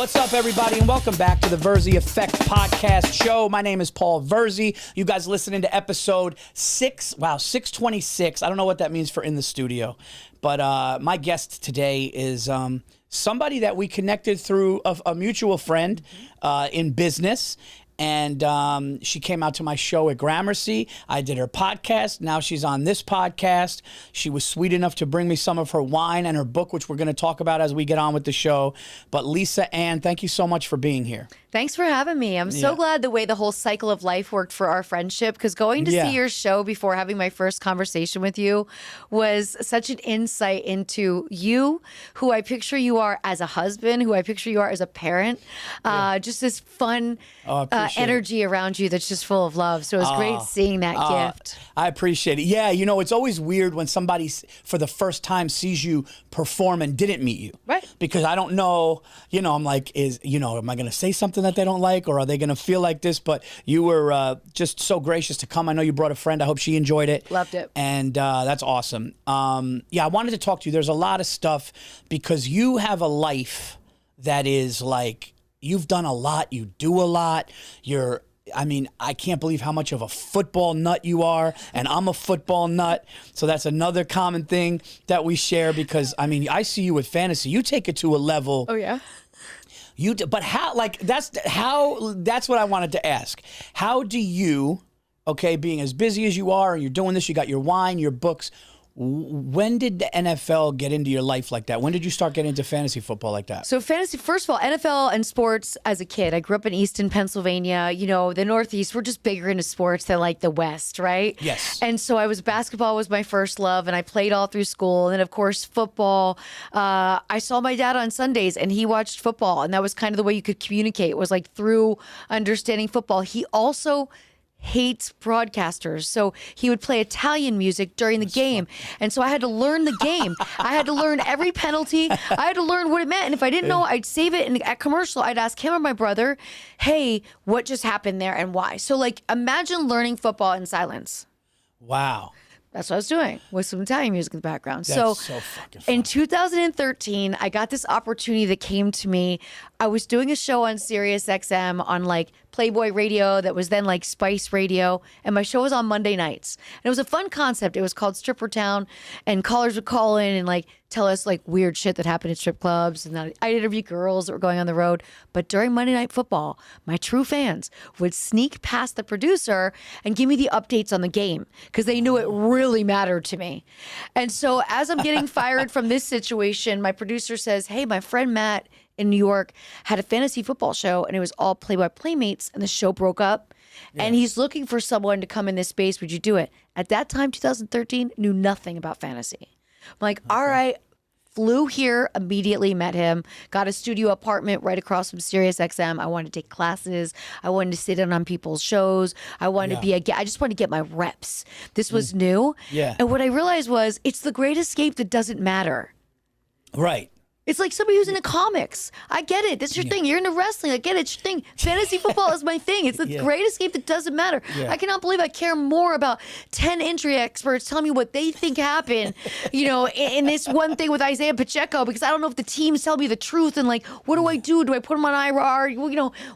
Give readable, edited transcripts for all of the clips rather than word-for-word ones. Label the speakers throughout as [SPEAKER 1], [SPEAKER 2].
[SPEAKER 1] What's up, everybody, and welcome back to the Virzi Effect Podcast Show. My name is Paul Virzi. You guys listening to episode 626. I don't know what that means for in the studio, but my guest today is somebody that we connected through a mutual friend in business. And she came out to my show at Gramercy. I did her podcast. Now she's on this podcast. She was sweet enough to bring me some of her wine and her book, which we're going to talk about as we get on with the show. But Lisa Ann, thank you so much for being here.
[SPEAKER 2] Thanks for having me. I'm so glad the way the whole cycle of life worked for our friendship, because going to see your show before having my first conversation with you was such an insight into you, who I picture you are as a husband, who I picture you are as a parent. Just this fun energy around you that's just full of love. So it was great seeing that gift.
[SPEAKER 1] I appreciate it. Yeah, you know, it's always weird when somebody for the first time sees you perform and didn't meet you.
[SPEAKER 2] Right.
[SPEAKER 1] Because I don't know, I'm like, am I going to say something that they don't like, or are they going to feel like this? But you were just so gracious to come. I know you brought a friend. I hope she enjoyed it.
[SPEAKER 2] Loved it.
[SPEAKER 1] And that's awesome. I wanted to talk to you. There's a lot of stuff because you have a life that is like, you've done a lot. You do a lot. I can't believe how much of a football nut you are, and I'm a football nut. So that's another common thing that we share because, I see you with fantasy. You take it to a level.
[SPEAKER 2] Oh, yeah?
[SPEAKER 1] But how, that's what I wanted to ask. How do you, being as busy as you are, and you're doing this, you got your wine, your books, when did the NFL get into your life like that? When did you start getting into fantasy football like that?
[SPEAKER 2] So fantasy, first of all, NFL and sports as a kid. I grew up in Easton, Pennsylvania. The Northeast, we're just bigger into sports than like the West, right?
[SPEAKER 1] Yes.
[SPEAKER 2] And so basketball was my first love, and I played all through school. And then, of course, football. I saw my dad on Sundays, and he watched football. And that was kind of the way you could communicate, was like through understanding football. He also hates broadcasters. So he would play Italian music during the game. And so I had to learn the game. I had to learn every penalty. I had to learn what it meant. And if I didn't know, I'd save it. And at commercial, I'd ask him or my brother, hey, what just happened there and why? So imagine learning football in silence.
[SPEAKER 1] Wow.
[SPEAKER 2] That's what I was doing with some Italian music in the background.
[SPEAKER 1] That's so fucking fun.
[SPEAKER 2] In 2013, I got this opportunity that came to me. I was doing a show on Sirius XM on Playboy Radio that was then Spice Radio, and my show was on Monday nights. And it was a fun concept. It was called Stripper Town, and callers would call in and tell us weird shit that happened at strip clubs, and I'd interview girls that were going on the road. But during Monday Night Football, my true fans would sneak past the producer and give me the updates on the game because they knew it really mattered to me. And so as I'm getting fired from this situation, my producer says, hey, my friend Matt in New York had a fantasy football show, and it was all Playboy Playmates, and the show broke up. Yeah. And he's looking for someone to come in this space. Would you do it? At that time, 2013, knew nothing about fantasy. I'm like, all right. Flew here, immediately met him, got a studio apartment right across from Sirius XM. I wanted to take classes. I wanted to sit in on people's shows. I wanted to be I just wanted to get my reps. This was new.
[SPEAKER 1] Yeah.
[SPEAKER 2] And what I realized was it's the great escape that doesn't matter.
[SPEAKER 1] Right.
[SPEAKER 2] It's like somebody who's into comics. I get it. That's your thing. You're into wrestling. I get it. It's your thing. Fantasy football is my thing. It's the great escape that doesn't matter. Yeah. I cannot believe I care more about 10 injury experts telling me what they think happened, in this one thing with Isaiah Pacheco, because I don't know if the teams tell me the truth. And what do I do? Do I put him on IR?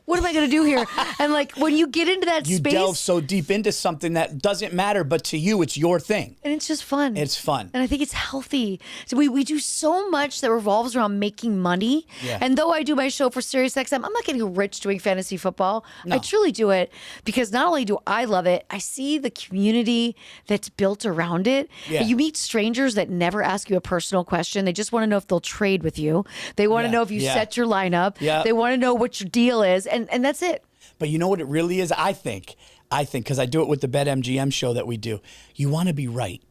[SPEAKER 2] What am I going to do here? And when you get into that space.
[SPEAKER 1] You delve so deep into something that doesn't matter, but to you, it's your thing.
[SPEAKER 2] And it's just fun.
[SPEAKER 1] It's fun.
[SPEAKER 2] And I think it's healthy. So we do so much that revolves around making money. Yeah. And though I do my show for SiriusXM, I'm not getting rich doing fantasy football. No. I truly do it because not only do I love it, I see the community that's built around it. Yeah. You meet strangers that never ask you a personal question. They just want to know if they'll trade with you. They want to know if you set your lineup. Yeah. They want to know what your deal is. And that's it.
[SPEAKER 1] But you know what it really is? I think, because I do it with the BetMGM show that we do, you want to be right.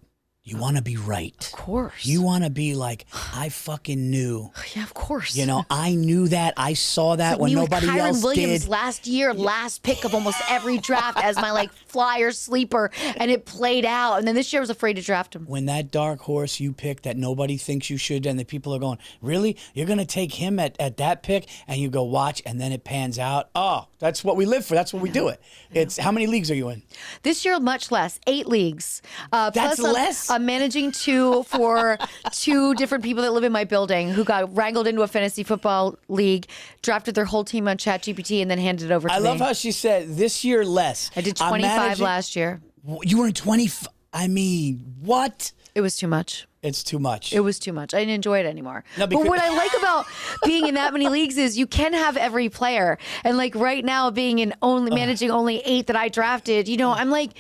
[SPEAKER 1] You want to be right.
[SPEAKER 2] Of course.
[SPEAKER 1] You want to be like, I fucking knew.
[SPEAKER 2] Yeah, of course.
[SPEAKER 1] I knew that. I saw that when nobody else
[SPEAKER 2] Williams
[SPEAKER 1] did.
[SPEAKER 2] Last year, last pick of almost every draft as my flyer sleeper, and it played out. And then this year I was afraid to draft him.
[SPEAKER 1] When that dark horse you picked that nobody thinks you should, and the people are going, really? You're going to take him at that pick? And you go watch, and then it pans out. Oh, that's what we live for. That's what we do it. It's how many leagues are you in?
[SPEAKER 2] This year, much less. 8 leagues.
[SPEAKER 1] That's less?
[SPEAKER 2] I'm managing for two different people that live in my building who got wrangled into a fantasy football league, drafted their whole team on ChatGPT, and then handed it over to me.
[SPEAKER 1] I love how she said this year less.
[SPEAKER 2] I did 25 last year.
[SPEAKER 1] You were in 25. I mean, what?
[SPEAKER 2] It was too much.
[SPEAKER 1] It's too much.
[SPEAKER 2] It was too much. I didn't enjoy it anymore.
[SPEAKER 1] No,
[SPEAKER 2] but what I like about being in that many leagues is you can have every player. And like right now, being in managing only 8 that I drafted, I'm like,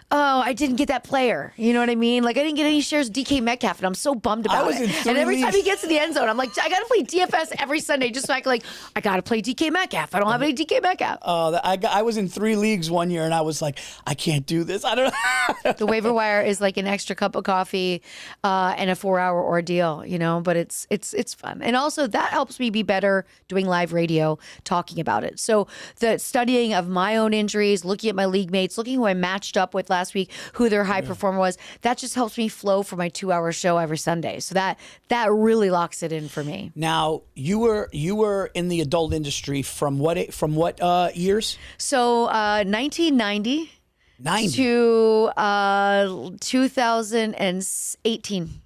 [SPEAKER 2] oh, I didn't get that player. You know what I mean? Like I didn't get any shares of DK Metcalf, and I'm so bummed about it. And every time he gets to the end zone, I'm like, I got to play DFS every Sunday just so I can I got to play DK Metcalf. I don't have any DK Metcalf.
[SPEAKER 1] I was in 3 leagues one year, and I was like, I can't do this. I don't know.
[SPEAKER 2] The waiver wire is like an extra cup of coffee and a 4-hour ordeal, but it's fun. And also that helps me be better doing live radio, talking about it. So the studying of my own injuries, looking at my league mates, looking who I matched up with last week, who their high performer was, that just helps me flow for my 2-hour show every Sunday. So that really locks it in for me.
[SPEAKER 1] Now, you were in the adult industry from what years?
[SPEAKER 2] So 1990
[SPEAKER 1] 90
[SPEAKER 2] to 2018.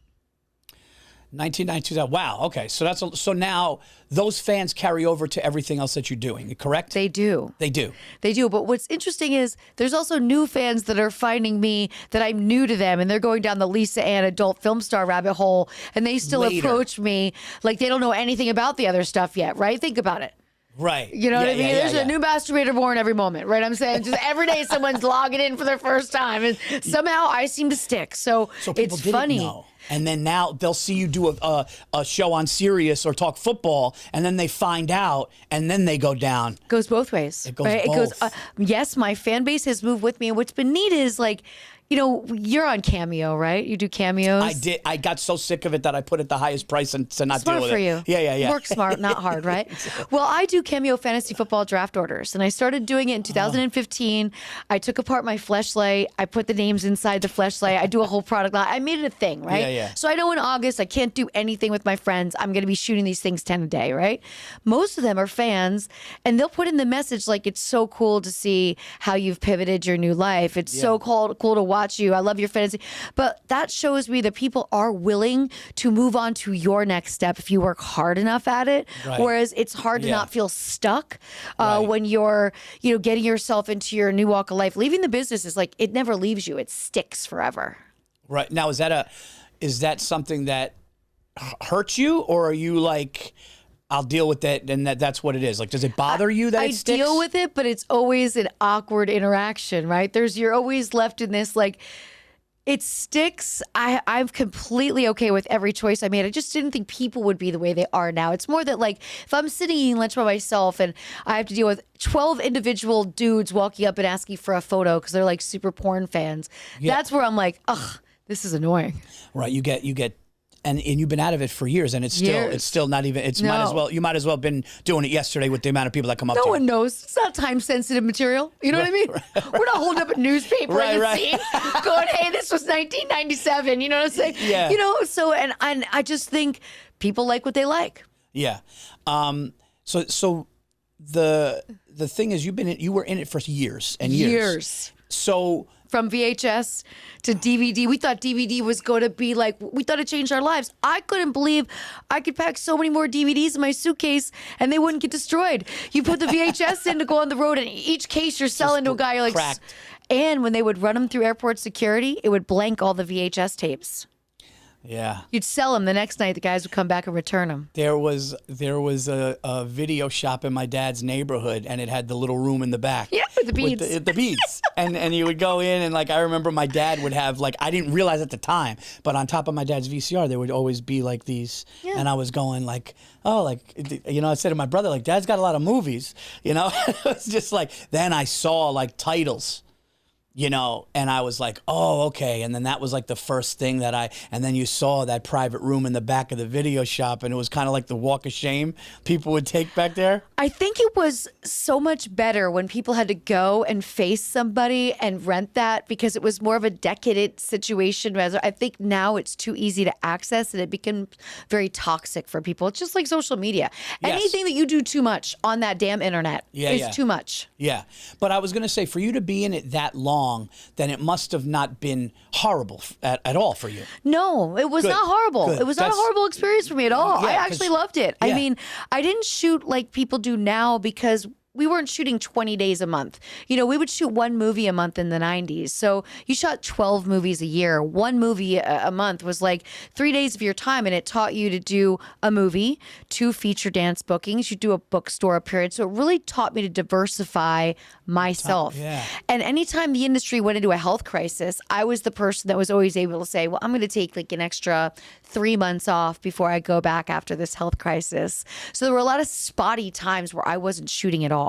[SPEAKER 1] 1992. Wow. Okay. So now those fans carry over to everything else that you're doing, correct?
[SPEAKER 2] They do.
[SPEAKER 1] They do.
[SPEAKER 2] They do. But what's interesting is there's also new fans that are finding me that I'm new to them, and they're going down the Lisa Ann adult film star rabbit hole, and they still approach me like they don't know anything about the other stuff yet, right? Think about it.
[SPEAKER 1] Right.
[SPEAKER 2] You know what I mean? There's a new masturbator born every moment, right? I'm saying just every day someone's logging in for their first time, and somehow I seem to stick. So
[SPEAKER 1] people
[SPEAKER 2] it's
[SPEAKER 1] didn't
[SPEAKER 2] funny.
[SPEAKER 1] know. And then now they'll see you do a show on Sirius or talk football, and then they find out, and then they go down.
[SPEAKER 2] Goes both ways.
[SPEAKER 1] It goes
[SPEAKER 2] right?
[SPEAKER 1] both.
[SPEAKER 2] It goes. Yes, my fan base has moved with me, and what's been neat is you're on Cameo, right? You do cameos.
[SPEAKER 1] I did. I got so sick of it that I put it the highest price and to not
[SPEAKER 2] Smart
[SPEAKER 1] deal with
[SPEAKER 2] for
[SPEAKER 1] it.
[SPEAKER 2] you.
[SPEAKER 1] Yeah.
[SPEAKER 2] Work smart, not hard, right? Well, I do Cameo fantasy football draft orders, and I started doing it in 2015. I took apart my fleshlight. I put the names inside the fleshlight. I do a whole product line. I made it a thing, right?
[SPEAKER 1] Yeah.
[SPEAKER 2] So I know in August I can't do anything with my friends. I'm going to be shooting these things 10 a day, right? Most of them are fans, and they'll put in the message like, it's so cool to see how you've pivoted your new life. It's so cool to watch you. I love your fantasy. But that shows me that people are willing to move on to your next step if you work hard enough at it.
[SPEAKER 1] Right.
[SPEAKER 2] Whereas it's hard to not feel stuck
[SPEAKER 1] Right.
[SPEAKER 2] when you're, getting yourself into your new walk of life. Leaving the business is like, it never leaves you. It sticks forever.
[SPEAKER 1] Right. Now, is that something that hurts you, or are you like, I'll deal with that, and that's what it is? Like, does it bother you that it sticks?
[SPEAKER 2] I deal with it, but it's always an awkward interaction, right? You're always left in this like, it sticks. I'm completely okay with every choice I made. I just didn't think people would be the way they are now. It's more that like if I'm sitting eating lunch by myself and I have to deal with 12 individual dudes walking up and asking for a photo because they're like super porn fans.
[SPEAKER 1] Yeah.
[SPEAKER 2] That's where I'm like, ugh, this is annoying.
[SPEAKER 1] Right. You get. And you've been out of it for years, and it's still not even. You might as well have been doing it yesterday with the amount of people that come up to you.
[SPEAKER 2] No one knows. It's not time sensitive material. You know what I mean? We're not holding up a newspaper in the scene going, "Hey, this was 1997." You know what I'm saying?
[SPEAKER 1] Yeah.
[SPEAKER 2] So and I just think people like what they like.
[SPEAKER 1] Yeah. So the thing is, you were in it for years and years. So.
[SPEAKER 2] From VHS to DVD. We thought DVD was going to be like, we thought it changed our lives. I couldn't believe I could pack so many more DVDs in my suitcase and they wouldn't get destroyed. You put the VHS in to go on the road, and each case you're selling to a guy, you're like,
[SPEAKER 1] cracked.
[SPEAKER 2] And when they would run them through airport security, it would blank all the VHS tapes.
[SPEAKER 1] Yeah.
[SPEAKER 2] You'd sell them the next night. The guys would come back and return them.
[SPEAKER 1] There was a video shop in my dad's neighborhood, and it had the little room in the back.
[SPEAKER 2] Yeah, with the beads.
[SPEAKER 1] With the beads. and you would go in, and like I remember my dad would have like, I didn't realize at the time, but on top of my dad's VCR there would always be like these, and I was going like, oh, like, I said to my brother, like, Dad's got a lot of movies, It was just like, then I saw like titles. And I was like, oh, okay. And then that was like the first thing and then you saw that private room in the back of the video shop, and it was kind of like the walk of shame people would take back there.
[SPEAKER 2] I think it was so much better when people had to go and face somebody and rent that, because it was more of a decadent situation. Rather, I think now it's too easy to access, and it becomes very toxic for people. It's just like social media.
[SPEAKER 1] Yes.
[SPEAKER 2] Anything that you do too much on that damn internet is too much.
[SPEAKER 1] Yeah. But I was going to say, for you to be in it that long, wrong, then it must have not been horrible at all for you.
[SPEAKER 2] No, it was not horrible.
[SPEAKER 1] Good.
[SPEAKER 2] It was not a horrible experience for me at all.
[SPEAKER 1] Yeah,
[SPEAKER 2] I actually loved it.
[SPEAKER 1] Yeah.
[SPEAKER 2] I mean, I didn't shoot like people do now because we weren't shooting 20 days a month. You know, we would shoot one movie a month in the 90s. So you shot 12 movies a year. One movie a month was like 3 days of your time, and it taught you to do a movie, 2 feature dance bookings, you do a bookstore appearance. So it really taught me to diversify myself.
[SPEAKER 1] Yeah.
[SPEAKER 2] And anytime the industry went into a health crisis, I was the person that was always able to say, well, I'm going to take like an extra 3 months off before I go back after this health crisis. So there were a lot of spotty times where I wasn't shooting at all.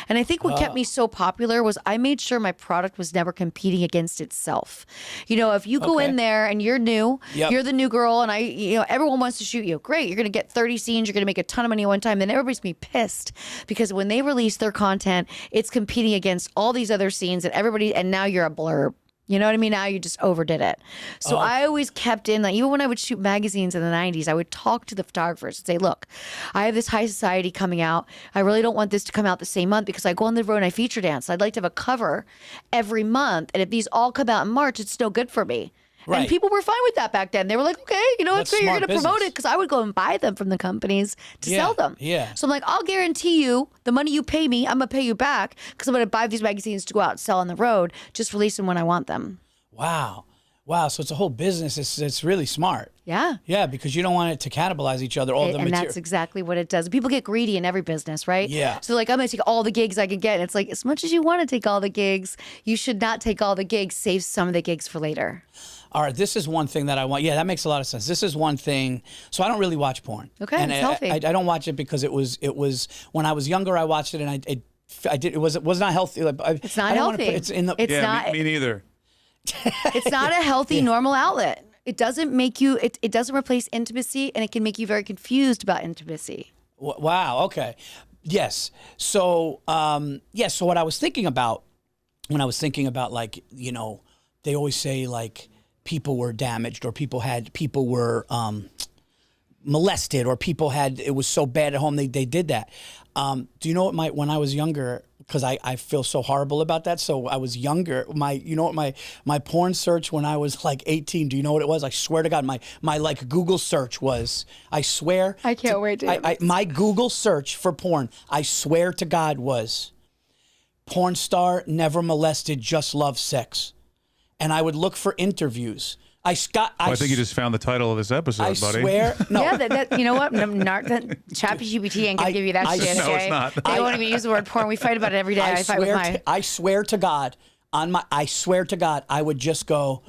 [SPEAKER 2] And I think what kept me so popular was I made sure my product was never competing against itself. You know, if you go in there and you're new, you're the new girl, and everyone wants to shoot you. Great, you're going to get 30 scenes, you're going to make a ton of money one time. Then everybody's going to be pissed because when they release their content, it's competing against all these other scenes and now you're a blurb. You know what I mean? Now you just overdid it. So I always kept in, like, even when I would shoot magazines in the 90s, I would talk to the photographers and say, look, I have this high society coming out. I really don't want this to come out the same month because I go on the road and I feature dance. I'd like to have a cover every month. And if these all come out in March, it's no good for me.
[SPEAKER 1] Right.
[SPEAKER 2] And people were fine with that back then. They were like, okay, you know,
[SPEAKER 1] That's
[SPEAKER 2] it's great. You're
[SPEAKER 1] smart
[SPEAKER 2] going to promote
[SPEAKER 1] business.
[SPEAKER 2] it, because I would go and buy them from the companies to sell them.
[SPEAKER 1] Yeah.
[SPEAKER 2] So I'm like, I'll guarantee you the money you pay me, I'm going to pay you back because I'm going to buy these magazines to go out and sell on the road. Just release them when I want them.
[SPEAKER 1] Wow. So it's a whole business. It's really smart.
[SPEAKER 2] Yeah.
[SPEAKER 1] Yeah, because you don't want it to cannibalize each other.
[SPEAKER 2] And that's exactly what it does. People get greedy in every business, right?
[SPEAKER 1] Yeah.
[SPEAKER 2] So like, I'm going to take all the gigs I can get. And it's like, as much as you want to take all the gigs, you should not take all the gigs. Save some of the gigs for later.
[SPEAKER 1] All right, this is one thing that I want. Yeah, that makes a lot of sense. This is one thing. So I don't really watch porn.
[SPEAKER 2] Okay,
[SPEAKER 1] and
[SPEAKER 2] it's healthy.
[SPEAKER 1] I don't watch it because it was when I was younger. I watched it and it was not healthy.
[SPEAKER 2] It's not healthy.
[SPEAKER 1] It's in the.
[SPEAKER 3] Me neither.
[SPEAKER 2] It's not a healthy, normal outlet. It doesn't make you. It doesn't replace intimacy, and it can make you very confused about intimacy.
[SPEAKER 1] Wow. Okay. Yes. So So what I was thinking about when I was thinking about, like, you know, they always say like people were damaged or people were molested or it was so bad at home they did that. Do you know what when I was younger? Because I feel so horrible about that. So I was younger. My porn search when I was like 18. Do you know what it was? I swear to God, my like Google search was. I swear.
[SPEAKER 2] I can't wait to.
[SPEAKER 1] My Google search for porn, I swear to God, was porn star never molested, just love sex, and I would look for interviews. I think
[SPEAKER 3] you just found the title of this episode, buddy.
[SPEAKER 1] I swear. No.
[SPEAKER 2] Yeah, that you know what? ChatGPT ain't gonna give you that shit.
[SPEAKER 3] No,
[SPEAKER 2] Okay?
[SPEAKER 3] it's not.
[SPEAKER 2] They won't even use the word porn. We fight about it every day.
[SPEAKER 1] I swear to God, I would just go,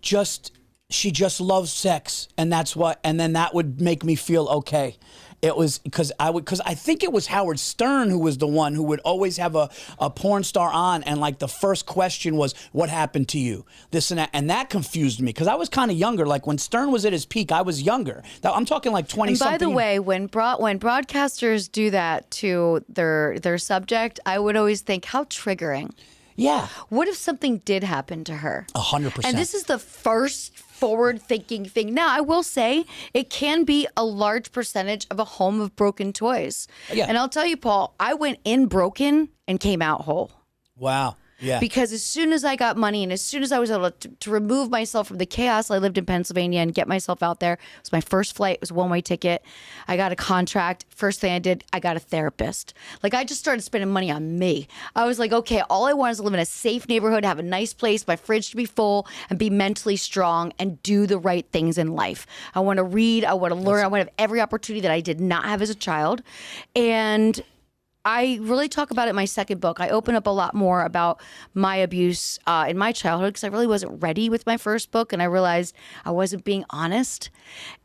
[SPEAKER 1] she just loves sex, and then that would make me feel okay. It was because I think it was Howard Stern who was the one who would always have a porn star on, and like the first question was, what happened to you? This and that. And that confused me because I was kind of younger. Like when Stern was at his peak, I was younger. I'm talking like 20
[SPEAKER 2] and
[SPEAKER 1] something.
[SPEAKER 2] by the way, when broadcasters do that to their subject, I would always think, how triggering.
[SPEAKER 1] Yeah.
[SPEAKER 2] What if something did happen to her?
[SPEAKER 1] 100%.
[SPEAKER 2] And this is the first forward-thinking thing. Now, I will say it can be a large percentage of a home of broken toys.
[SPEAKER 1] Yeah.
[SPEAKER 2] And I'll tell you, Paul, I went in broken and came out whole.
[SPEAKER 1] Wow. Yeah.
[SPEAKER 2] Because as soon as I got money and as soon as I was able to remove myself from the chaos, I lived in Pennsylvania, and get myself out there. It was my first flight. It was a one-way ticket. I got a contract. First thing I did, I got a therapist. Like, I just started spending money on me. I was like, okay, all I want is to live in a safe neighborhood, have a nice place, my fridge to be full, and be mentally strong and do the right things in life. I want to read. I want to learn. I want to have every opportunity that I did not have as a child. And I really talk about it in my second book. I open up a lot more about my abuse in my childhood because I really wasn't ready with my first book, and I realized I wasn't being honest.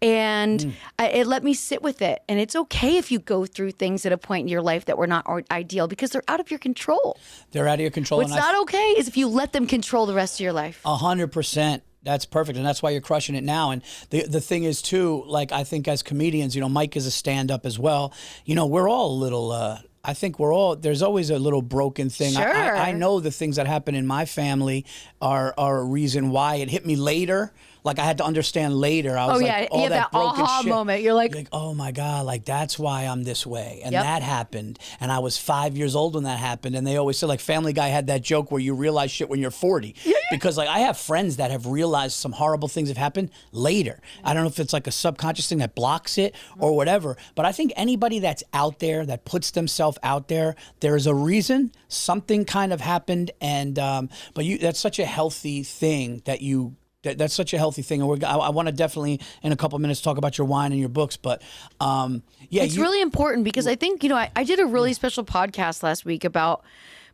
[SPEAKER 2] And it let me sit with it. And it's okay if you go through things at a point in your life that were not ideal because they're out of your control.
[SPEAKER 1] They're out of your control.
[SPEAKER 2] What's not okay is if you let them control the rest of your life.
[SPEAKER 1] 100%. That's perfect, and that's why you're crushing it now. And the thing is, too, like, I think as comedians, you know, Mike is a stand-up as well. You know, we're all a little I think there's always a little broken thing.
[SPEAKER 2] Sure.
[SPEAKER 1] I know the things that happen in my family are a reason why it hit me later. Like I had to understand later. I was
[SPEAKER 2] Oh
[SPEAKER 1] like,
[SPEAKER 2] yeah,
[SPEAKER 1] all
[SPEAKER 2] yeah,
[SPEAKER 1] that
[SPEAKER 2] that
[SPEAKER 1] broken
[SPEAKER 2] aha
[SPEAKER 1] shit.
[SPEAKER 2] moment. You're like,
[SPEAKER 1] Oh my God, like that's why I'm this way. And
[SPEAKER 2] Yep.
[SPEAKER 1] that happened. And I was 5 years old when that happened. And they always say, like, Family Guy had that joke where you realize shit when you're 40. Because like I have friends that have realized some horrible things have happened later. I don't know if it's like a subconscious thing that blocks it or whatever. But I think anybody that's out there, that puts themselves out there, there's a reason something kind of happened. And but that's such a healthy thing that you. That's such a healthy thing, and I want to definitely in a couple of minutes talk about your wine and your books. But yeah,
[SPEAKER 2] it's really important because I think I did a really special podcast last week about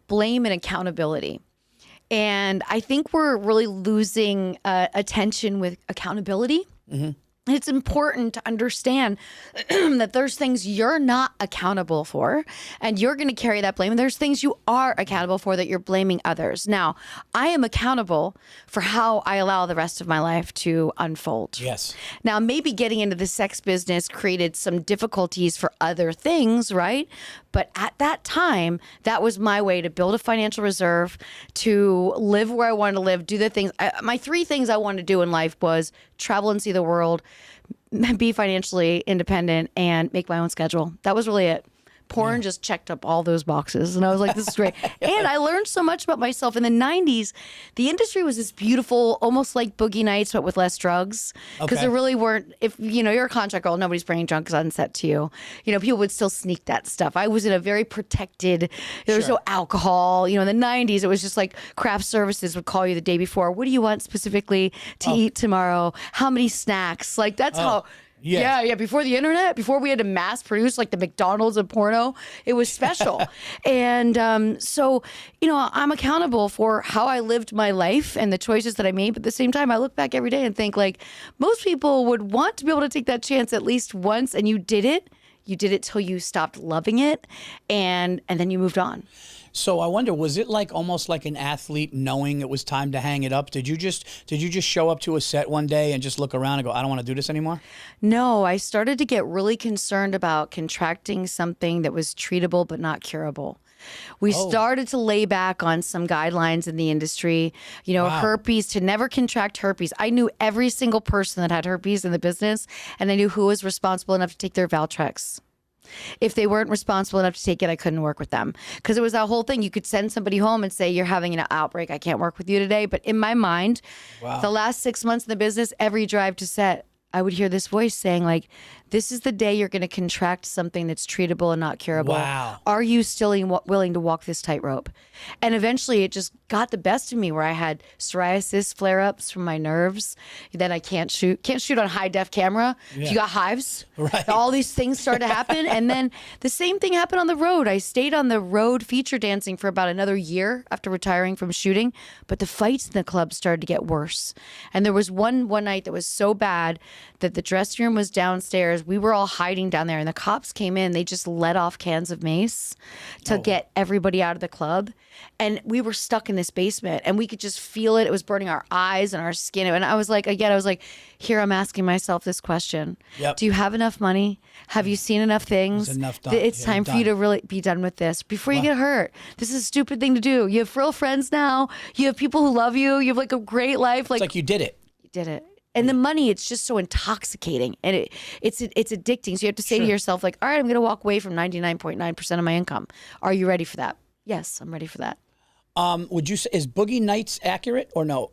[SPEAKER 2] blame and accountability, and I think we're really losing attention with accountability. Mm-hmm. It's important to understand that there's things you're not accountable for and you're going to carry that blame. And there's things you are accountable for that you're blaming others. Now, I am accountable for how I allow the rest of my life to unfold.
[SPEAKER 1] Yes.
[SPEAKER 2] Now, maybe getting into the sex business created some difficulties for other things, right? But at that time, that was my way to build a financial reserve, to live where I wanted to live, do the things. My 3 things I wanted to do in life was travel and see the world, be financially independent, and make my own schedule. That was really it. Porn just checked up all those boxes. And I was like, this is great. And I learned so much about myself. In the 90s, the industry was this beautiful, almost like Boogie Nights, but with less drugs. Because there really weren't, if you're a contract girl, nobody's bringing drugs on set to you. People would still sneak that stuff. I was in a very protected, there was no alcohol. In the 90s, it was just like craft services would call you the day before. What do you want specifically to eat tomorrow? How many snacks? Like that's how... Yeah. Before the internet, before we had to mass produce like the McDonald's of porno, it was special. And so, I'm accountable for how I lived my life and the choices that I made. But at the same time, I look back every day and think like most people would want to be able to take that chance at least once. And you did it. You did it till you stopped loving it. And then you moved on.
[SPEAKER 1] So I wonder, was it like almost like an athlete knowing it was time to hang it up? Did you just show up to a set one day and just look around and go, I don't want to do this anymore?
[SPEAKER 2] No, I started to get really concerned about contracting something that was treatable but not curable. We started to lay back on some guidelines in the industry, herpes, to never contract herpes. I knew every single person that had herpes in the business, and I knew who was responsible enough to take their Valtrex. If they weren't responsible enough to take it, I couldn't work with them. Because it was that whole thing. You could send somebody home and say, you're having an outbreak. I can't work with you today. But in my mind, the last 6 months in the business, every drive to set, I would hear this voice saying like, this is the day you're going to contract something that's treatable and not curable.
[SPEAKER 1] Wow.
[SPEAKER 2] Are you still willing to walk this tightrope? And eventually it just got the best of me where I had psoriasis flare-ups from my nerves. Then I can't shoot on high-def camera. If you got hives, all these things started to happen. And then the same thing happened on the road. I stayed on the road feature dancing for about another year after retiring from shooting. But the fights in the club started to get worse. And there was one night that was so bad that the dressing room was downstairs. We were all hiding down there, and the cops came in. They just let off cans of mace to get everybody out of the club. And we were stuck in this basement, and we could just feel it. It was burning our eyes and our skin. And I was like, here I'm asking myself this question.
[SPEAKER 1] Yep.
[SPEAKER 2] Do you have enough money? Have you seen enough things?
[SPEAKER 1] It's enough done.
[SPEAKER 2] It's time for you to really be done with this before you get hurt. This is a stupid thing to do. You have real friends now. You have people who love you. You have like a great life.
[SPEAKER 1] It's like you did it.
[SPEAKER 2] You did it. And the money, it's just so intoxicating, and it's addicting. So you have to say to yourself, like, all right, I'm going to walk away from 99.9% of my income. Are you ready for that? Yes, I'm ready for that.
[SPEAKER 1] Would you say, is Boogie Nights accurate or no?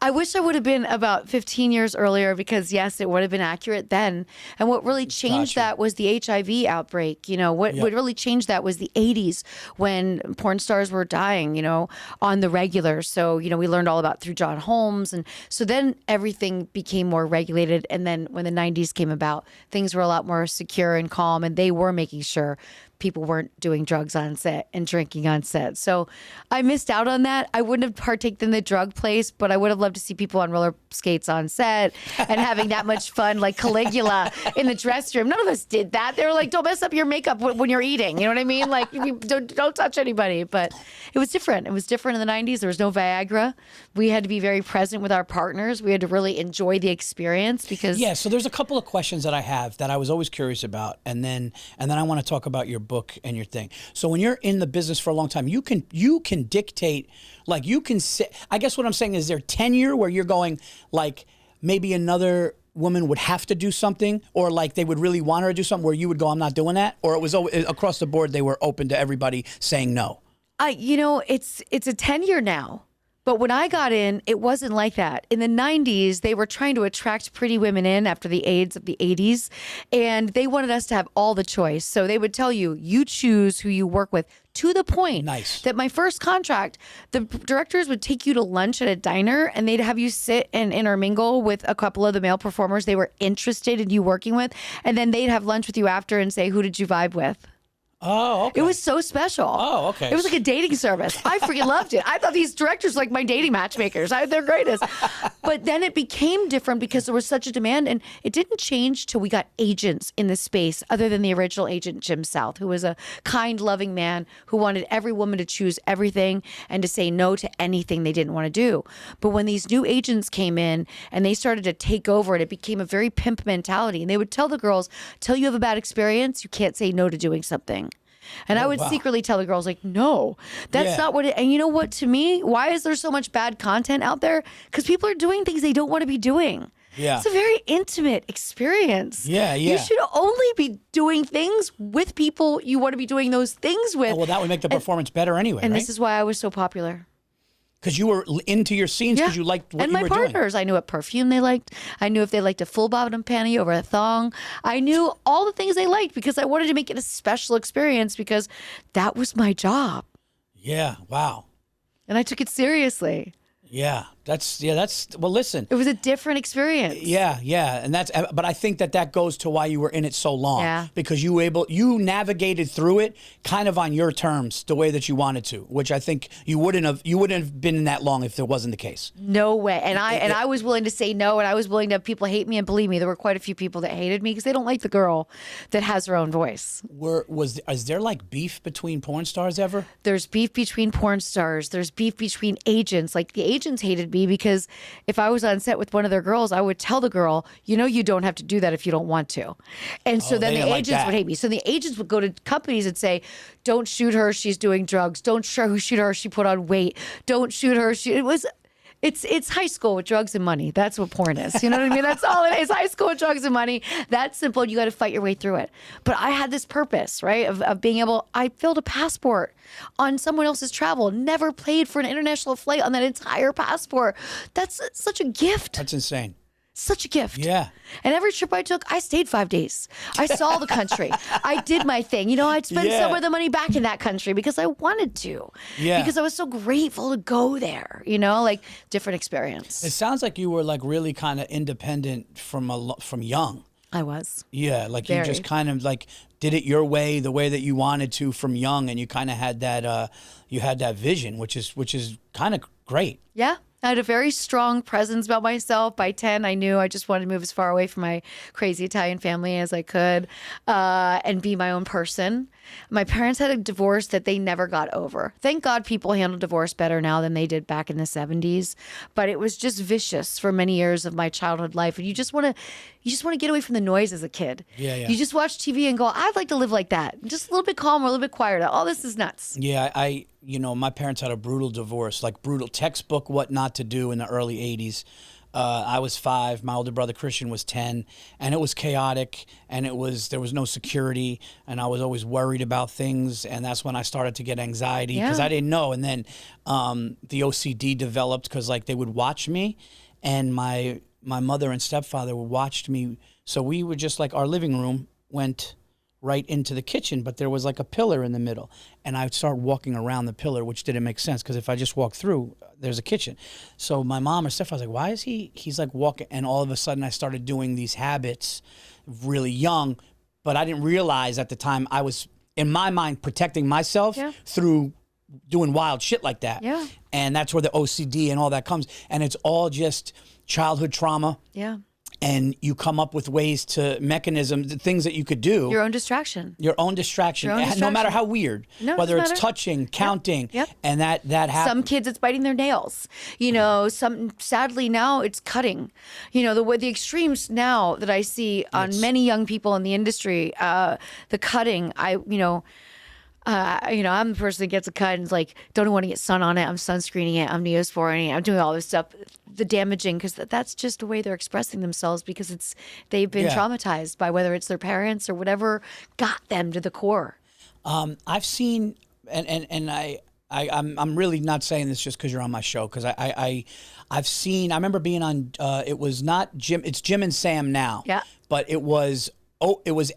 [SPEAKER 2] I wish I would have been about 15 years earlier because, yes, it would have been accurate then. And what really changed that was the HIV outbreak. What really changed that was the 80s when porn stars were dying, on the regular. So, we learned all about through John Holmes. And so then everything became more regulated. And then when the 90s came about, things were a lot more secure and calm. And they were making sure people weren't doing drugs on set and drinking on set. So I missed out on that. I wouldn't have partaken in the drug place, but I would have loved to see people on roller skates on set and having that much fun, like Caligula in the dressing room. None of us did that. They were like, don't mess up your makeup when you're eating. You know what I mean? Like, don't touch anybody. But it was different. It was different in the 90s. There was no Viagra. We had to be very present with our partners. We had to really enjoy the experience because...
[SPEAKER 1] Yeah, so there's a couple of questions that I have that I was always curious about. And then I want to talk about your book. book and your thing. So when you're in the business for a long time, you can dictate, like you can say, I guess what I'm saying is there tenure where you're going like maybe another woman would have to do something, or like they would really want her to do something where you would go, I'm not doing that, or it was across the board they were open to everybody saying no.
[SPEAKER 2] It's a tenure now. But when I got in, it wasn't like that. In the 90s, they were trying to attract pretty women in after the AIDS of the 80s, and they wanted us to have all the choice. So they would tell you, you choose who you work with, to the point that my first contract, the directors would take you to lunch at a diner, and they'd have you sit and intermingle with a couple of the male performers they were interested in you working with, and then they'd have lunch with you after and say, who did you vibe with?
[SPEAKER 1] Oh, okay.
[SPEAKER 2] It was so special.
[SPEAKER 1] Oh, okay.
[SPEAKER 2] It was like a dating service. I freaking loved it. I thought these directors were like my dating matchmakers. They're greatest. But then it became different because there was such a demand, and it didn't change till we got agents in the space other than the original agent, Jim South, who was a kind, loving man who wanted every woman to choose everything and to say no to anything they didn't want to do. But when these new agents came in and they started to take over, and it became a very pimp mentality, and they would tell the girls, till you have a bad experience, you can't say no to doing something. And I would secretly tell the girls, like, no, that's not what it, and you know what, to me, why is there so much bad content out there? Because people are doing things they don't want to be doing.
[SPEAKER 1] Yeah.
[SPEAKER 2] It's a very intimate experience.
[SPEAKER 1] Yeah, yeah.
[SPEAKER 2] You should only be doing things with people you want to be doing those things with.
[SPEAKER 1] Oh, well, that would make the performance better anyway,
[SPEAKER 2] and
[SPEAKER 1] right?
[SPEAKER 2] this is why I was so popular.
[SPEAKER 1] Because you were into your scenes, because you liked what
[SPEAKER 2] and
[SPEAKER 1] you were
[SPEAKER 2] my partners,
[SPEAKER 1] doing.
[SPEAKER 2] I knew what perfume they liked. I knew if they liked a full bottom panty over a thong. I knew all the things they liked because I wanted to make it a special experience because that was my job.
[SPEAKER 1] Yeah, wow.
[SPEAKER 2] And I took it seriously.
[SPEAKER 1] Yeah, that's well, listen.
[SPEAKER 2] It was a different experience.
[SPEAKER 1] Yeah, and but I think that goes to why you were in it so long.
[SPEAKER 2] Yeah.
[SPEAKER 1] Because you navigated through it kind of on your terms, the way that you wanted to, which I think you wouldn't have been in that long if it wasn't the case.
[SPEAKER 2] No way. And I was willing to say no, and I was willing to have people hate me, and believe me, there were quite a few people that hated me because they don't like the girl that has her own voice.
[SPEAKER 1] Is there like beef between porn stars ever?
[SPEAKER 2] There's beef between porn stars. There's beef between agents. Like the agents hated me because if I was on set with one of their girls, I would tell the girl, you don't have to do that if you don't want to. And so then the agents would hate me. So the agents would go to companies and say, don't shoot her, she's doing drugs. Don't shoot her, she put on weight. Don't shoot her. It's high school with drugs and money. That's what porn is. You know what I mean? That's all it is. High school with drugs and money. That's simple. You got to fight your way through it. But I had this purpose, right, of being able, I filled a passport on someone else's travel, never paid for an international flight on that entire passport. That's such a gift.
[SPEAKER 1] That's insane.
[SPEAKER 2] Such a gift.
[SPEAKER 1] Yeah.
[SPEAKER 2] And every trip I took, I stayed 5 days. I saw the country. I did my thing. I'd spend some of the money back in that country because I wanted to. Yeah. Because I was so grateful to go there, like different experience.
[SPEAKER 1] It sounds like you were like really kind of independent from young.
[SPEAKER 2] I was.
[SPEAKER 1] Yeah, like
[SPEAKER 2] Very.
[SPEAKER 1] You just kind of like did it your way, the way that you wanted to from young, and you kind of had that vision, which is kind of great.
[SPEAKER 2] Yeah. I had a very strong presence about myself. By 10, I knew I just wanted to move as far away from my crazy Italian family as I could and be my own person. My parents had a divorce that they never got over. Thank God people handle divorce better now than they did back in the 70s. But it was just vicious for many years of my childhood life. And you just want to get away from the noise as a kid.
[SPEAKER 1] Yeah.
[SPEAKER 2] You just watch TV and go, I'd like to live like that. Just a little bit calmer, a little bit quieter. Oh, this is nuts.
[SPEAKER 1] Yeah, my parents had a brutal divorce, like brutal textbook what not to do in the early 80s. I was 5, my older brother Christian was 10, and it was chaotic, and there was no security, and I was always worried about things, and that's when I started to get anxiety because I didn't know. And then the OCD developed because like they would watch me, and my mother and stepfather watched me. So we would just like our living room went right into the kitchen, but there was like a pillar in the middle, and I would start walking around the pillar, which didn't make sense because if I just walk through, there's a kitchen. So my mom or stepfather was like, why is he's like walking, and all of a sudden I started doing these habits really young, but I didn't realize at the time I was, in my mind, protecting myself through doing wild shit like that.
[SPEAKER 2] Yeah.
[SPEAKER 1] And that's where the OCD and all that comes, and it's all just childhood trauma.
[SPEAKER 2] Yeah.
[SPEAKER 1] and you come up with ways to mechanisms, things that you could do.
[SPEAKER 2] Your own distraction.
[SPEAKER 1] Your own distraction. No matter how weird.
[SPEAKER 2] No,
[SPEAKER 1] whether
[SPEAKER 2] doesn't
[SPEAKER 1] it's
[SPEAKER 2] matter.
[SPEAKER 1] touching, counting,
[SPEAKER 2] Yep.
[SPEAKER 1] and that happens.
[SPEAKER 2] Some kids, it's biting their nails. Sadly now it's cutting. The extremes now that I see on many young people in the industry, the cutting. I'm the person that gets a cut and is like, don't want to get sun on it. I'm sunscreening it. I'm neosporin it. I'm doing all this stuff. The damaging, because that's just the way they're expressing themselves, because they've been traumatized by whether it's their parents or whatever got them to the core.
[SPEAKER 1] I've seen, I'm really not saying this just because you're on my show, because I've seen. I remember being on. It was not Jim. It's Jim and Sam now.
[SPEAKER 2] Yeah.
[SPEAKER 1] But it was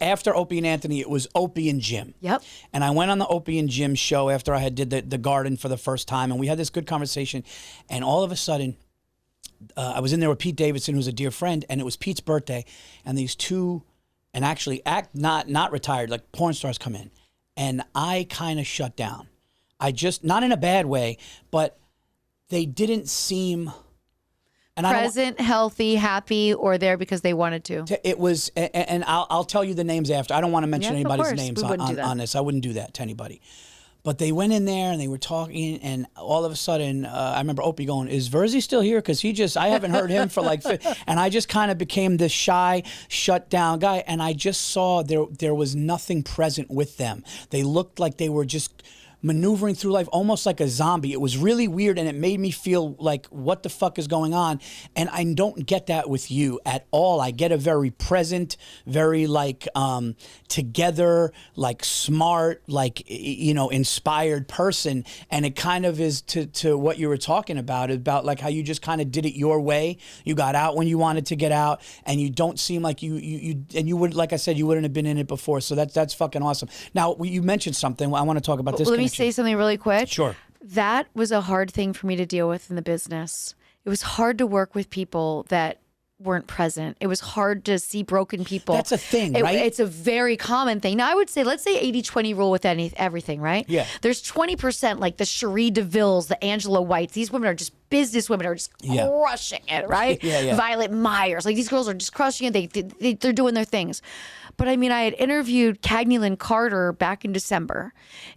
[SPEAKER 1] after Opie and Anthony. It was Opie and Jim.
[SPEAKER 2] Yep.
[SPEAKER 1] And I went on the Opie and Jim show after I had did the Garden for the first time, and we had this good conversation. And all of a sudden, I was in there with Pete Davidson, who's a dear friend, and it was Pete's birthday, and these two, and actually not retired, like porn stars come in, and I kind of shut down. I just, not in a bad way, but they didn't seem. And
[SPEAKER 2] Present, healthy, happy, or there because they wanted to.
[SPEAKER 1] It was, and I'll tell you the names after. I don't want to mention anybody's names on this. I wouldn't do that to anybody. But they went in there and they were talking, and all of a sudden, I remember Opie going, "Is Virzi still here? Because I haven't heard him for like," and I just kind of became this shy, shut down guy, and I just saw there was nothing present with them. They looked like they were just maneuvering through life almost like a zombie. It was really weird, and it made me feel like, what the fuck is going on? And I don't get that with you at all. I get a very present, very like together, like smart, like inspired person. And it kind of is to what you were talking about like how you just kind of did it your way. You got out when you wanted to get out, and you don't seem like you would, like I said, you wouldn't have been in it before. So that's fucking awesome. Now you mentioned something. I want to talk about this.
[SPEAKER 2] Let me say something really quick.
[SPEAKER 1] Sure.
[SPEAKER 2] That was a hard thing for me to deal with in the business. It was hard to work with people that weren't present. It was hard to see broken people.
[SPEAKER 1] That's a thing, right?
[SPEAKER 2] It's a very common thing. Now, I would say, let's say 80-20 rule with everything, right?
[SPEAKER 1] Yeah.
[SPEAKER 2] There's 20%, like the Cherie DeVilles, the Angela Whites. These women are just business women, are just crushing it, right?
[SPEAKER 1] Yeah.
[SPEAKER 2] Violet Myers. Like, these girls are just crushing it. They're doing their things. But I mean, I had interviewed Cagney Lynn Carter back in December,